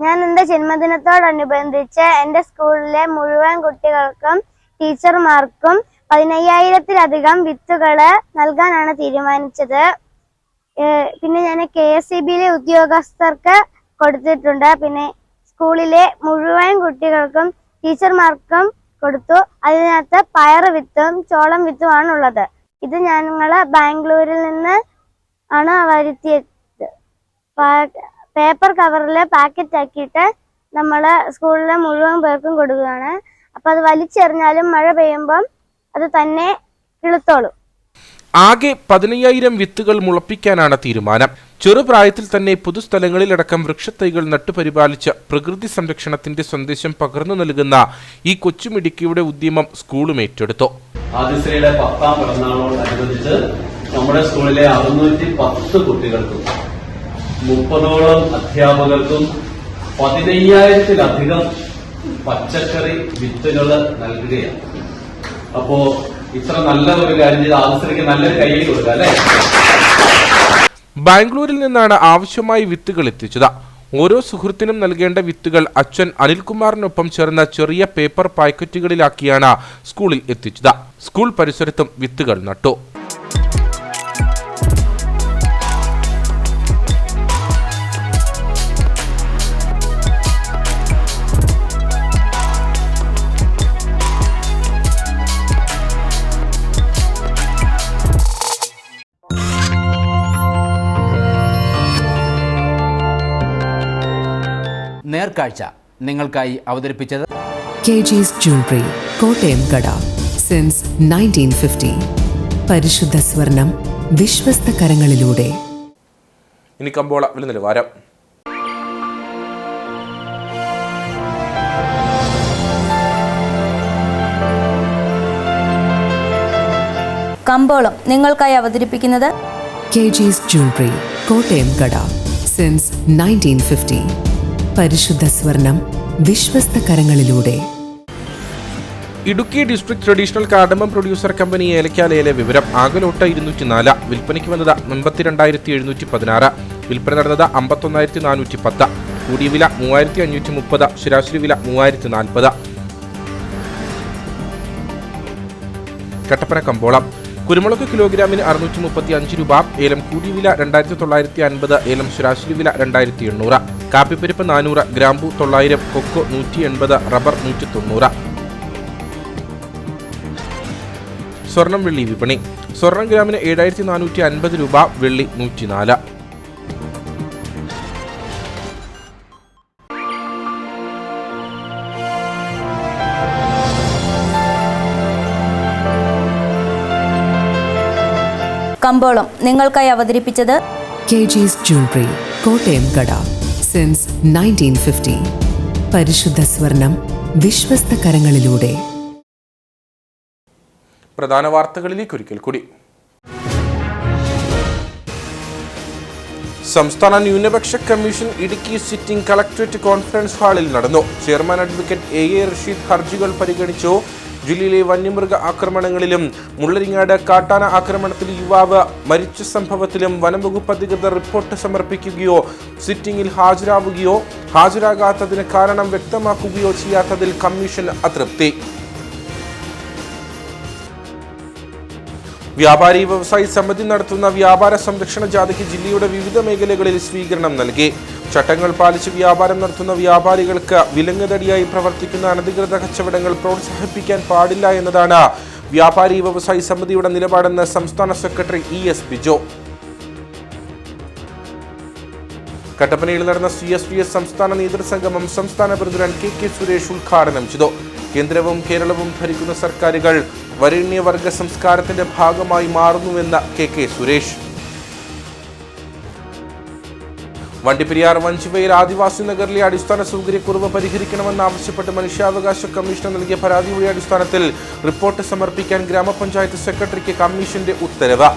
Speaker 15: ഞാൻ എൻ്റെ ജന്മദിനത്തോടനുബന്ധിച്ച് എൻ്റെ സ്കൂളിലെ മുഴുവൻ കുട്ടികൾക്കും ടീച്ചർമാർക്കും 15,000-ലധികം വിത്തുകൾ നൽകാനാണ് തീരുമാനിച്ചത്. പിന്നെ ഞാൻ KSEBയിലെ ഉദ്യോഗസ്ഥർക്ക് കൊടുത്തിട്ടുണ്ട്. പിന്നെ സ്കൂളിലെ മുഴുവൻ കുട്ടികൾക്കും ടീച്ചർമാർക്കും കൊടുത്തു. അതിനകത്ത് പയർ വിത്തും ചോളം വിത്തുമാണ് ഉള്ളത്. ഇത് ഞങ്ങൾ ബാംഗ്ലൂരിൽ നിന്ന് ആണ് വരുത്തിയത്. പേപ്പർ കവറിൽ പാക്കറ്റ് ആക്കിയിട്ട് നമ്മൾ സ്കൂളിലെ മുഴുവൻ പേർക്കും കൊടുക്കുകയാണ്. അപ്പം അത് വലിച്ചെറിഞ്ഞാലും മഴ പെയ്യുമ്പം അത് തന്നെ കിളുത്തോളും.
Speaker 1: ആകെ 15,000 വിത്തുകൾ മുളപ്പിക്കാനാണ് തീരുമാനം. ചെറുപ്രായത്തിൽ തന്നെ പൊതുസ്ഥലങ്ങളിലടക്കം വൃക്ഷത്തൈകൾ നട്ടുപരിപാലിച്ച് പ്രകൃതി സംരക്ഷണത്തിന്റെ സന്ദേശം പകർന്നു നൽകുന്ന ഈ കൊച്ചുമിടുക്കിയുടെ ഉദ്യമം സ്കൂളും ഏറ്റെടുത്തു.
Speaker 16: ആദിശ്രീയുടെ 10ാം പിറന്നാളോടനുബന്ധിച്ച് നമ്മുടെ സ്കൂളിലെ 610 കുട്ടികൾക്കും 30ഓളം അധ്യാപകർക്കും 15,000-ലധികം പച്ചക്കറി വിത്തുകൾ നൽകുകയാണ്. അപ്പോ ഇത്ര നല്ല ഒരു കാര്യം ചെയ്ത് ആദിശ്രീക്ക് നല്ലൊരു കൈ കൊടുക്കുക അല്ലേ?
Speaker 1: ബാംഗ്ലൂരിൽ നിന്നാണ് ആവശ്യമായി വിത്തുകൾ എത്തിച്ചത്. ഓരോ സുഹൃത്തിനും നൽകേണ്ട വിത്തുകൾ അച്ഛൻ അനിൽകുമാറിനൊപ്പം ചേർന്ന ചെറിയ പേപ്പർ പാക്കറ്റുകളിലാക്കിയാണ് സ്കൂളിൽ എത്തിച്ചത്. സ്കൂൾ പരിസരത്തും വിത്തുകൾ നട്ടു.
Speaker 13: നേർക്കാഴ്ച നിങ്ങൾക്കായി അവതരിപ്പിച്ചത്
Speaker 14: KG's Jewelry, കോട്ടയം കട. സിൻസ് 1950. പരിശുദ്ധ സ്വർണം വിശ്വസ്ത കരങ്ങളിലൂടെ.
Speaker 1: ഇനി കമ്പോള വില നിലവാരം.
Speaker 17: കമ്പോളം നിങ്ങൾക്കായി അവതരിപ്പിക്കുന്നത്
Speaker 14: KG's Jewelry, കോട്ടയം കട. സിൻസ് 1950. പരിശുദ്ധ സ്വർണം വിശ്വസ്ത കരങ്ങളിലൂടെ.
Speaker 1: Idukki district traditional cardamom producer company ഏലക്കാലയിലെ വിവരം. ആകലോട്ട് 204, വിൽപ്പനയ്ക്ക് വന്നത് 52,716, വിൽപ്പന നടന്നത് 51,410, കൂടിയ വില 3,530, ശരാശരി വില 3,040. കട്ടപ്പന കമ്പോളം. കുരുമുളക് കിലോഗ്രാമിന് 635 രൂപ, ഏലം കൂടിയ വില 2,950, ഏലം ശരാശരി വില 2,800, കാപ്പിപ്പരിപ്പ് 400, ഗ്രാമ്പു 900, കൊക്കോ 180, റബ്ബർ 190. സ്വർണം വെള്ളി വിപണി. സ്വർണം ഗ്രാമിന് 7,450 രൂപ, വെള്ളി 104.
Speaker 17: കമ്പോളം നിങ്ങൾക്കായി അവതരിപ്പിച്ചത്
Speaker 14: KG's Jewelry, കോട്ടയം കട. സിൻസ് 1950. പരിശുദ്ധ സ്വർണം വിശ്വസ്ത കരങ്ങളിലൂടെ.
Speaker 1: പ്രധാന വാർത്തകളിലേക്ക് ഒരിക്കൽ കൂടി. സംസ്ഥാന ന്യൂനപക്ഷ commission Idukki sitting collectorate conference ഹാളിൽ നടന്നു. Chairman advocate A.A. റഷീദ് ഹർജികൾ പരിഗണിച്ചു. ജില്ലയിലെ വന്യമൃഗ ആക്രമണങ്ങളിലും മുള്ളരിങ്ങാട് കാട്ടാന ആക്രമണത്തിൽ യുവാവ് മരിച്ച സംഭവത്തിലും വനംവകുപ്പ് അധികൃതർ റിപ്പോർട്ട് സമർപ്പിക്കുകയോ സിറ്റിംഗിൽ ഹാജരാവുകയോ ഹാജരാകാത്തതിന് കാരണം വ്യക്തമാക്കുകയോ ചെയ്യാത്തതിൽ കമ്മീഷൻ അതൃപ്തി. വ്യാപാരി വ്യവസായി സമിതി നടത്തുന്ന വ്യാപാര സംരക്ഷണ ജാഥയ്ക്ക് ജില്ലയുടെ വിവിധ മേഖലകളിൽ സ്വീകരണം നൽകി. ചട്ടങ്ങൾ പാലിച്ച് വ്യാപാരം നടത്തുന്ന വ്യാപാരികൾക്ക് വിലങ്ങുതടിയായി പ്രവർത്തിക്കുന്ന അനധികൃത കച്ചവടങ്ങൾ പ്രോത്സാഹിപ്പിക്കാൻ പാടില്ല എന്നതാണ് വ്യാപാരി വ്യവസായി സമിതിയുടെ നിലപാടെന്ന് സംസ്ഥാന സെക്രട്ടറി ES ബിജോ. കട്ടപ്പനയിൽ നടന്ന CSDS സംസ്ഥാന നേതൃസംഗമം സംസ്ഥാന പ്രസിഡന്റ് KK സുരേഷ് ഉദ്ഘാടനം ചെയ്തു. കേന്ദ്രവും കേരളവും ഭരിക്കുന്ന സർക്കാരുകൾ വരേണ്യവർഗ സംസ്കാരത്തിന്റെ ഭാഗമായി മാറുന്നുവെന്ന KK സുരേഷ്. വണ്ടിപ്പെരിയാർ വഞ്ചിവയൽ ആദിവാസി നഗറിലെ അടിസ്ഥാന സൗകര്യക്കുറവ് പരിഹരിക്കണമെന്നാവശ്യപ്പെട്ട് മനുഷ്യാവകാശ കമ്മീഷന് നൽകിയ പരാതിയുടെ അടിസ്ഥാനത്തിൽ റിപ്പോർട്ട് സമർപ്പിക്കാൻ ഗ്രാമപഞ്ചായത്ത് സെക്രട്ടറിക്ക് കമ്മീഷന്റെ ഉത്തരവ്.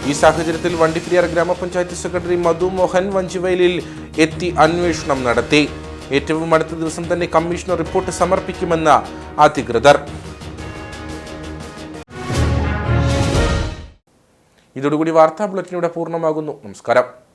Speaker 1: ഈ സാഹചര്യത്തിൽ വണ്ടിപ്പെരിയാർ ഗ്രാമപഞ്ചായത്ത് സെക്രട്ടറി മധു മോഹൻ വഞ്ചിവയലിൽ എത്തി അന്വേഷണം നടത്തി. ഏറ്റവും അടുത്ത ദിവസം തന്നെ കമ്മീഷന് റിപ്പോർട്ട് സമർപ്പിക്കുമെന്ന് അധികൃതർ. ഇതോടുകൂടി വാർത്താ ബുള്ളറ്റിൻ ഇവിടെ പൂർണ്ണമാകുന്നു. നമസ്കാരം.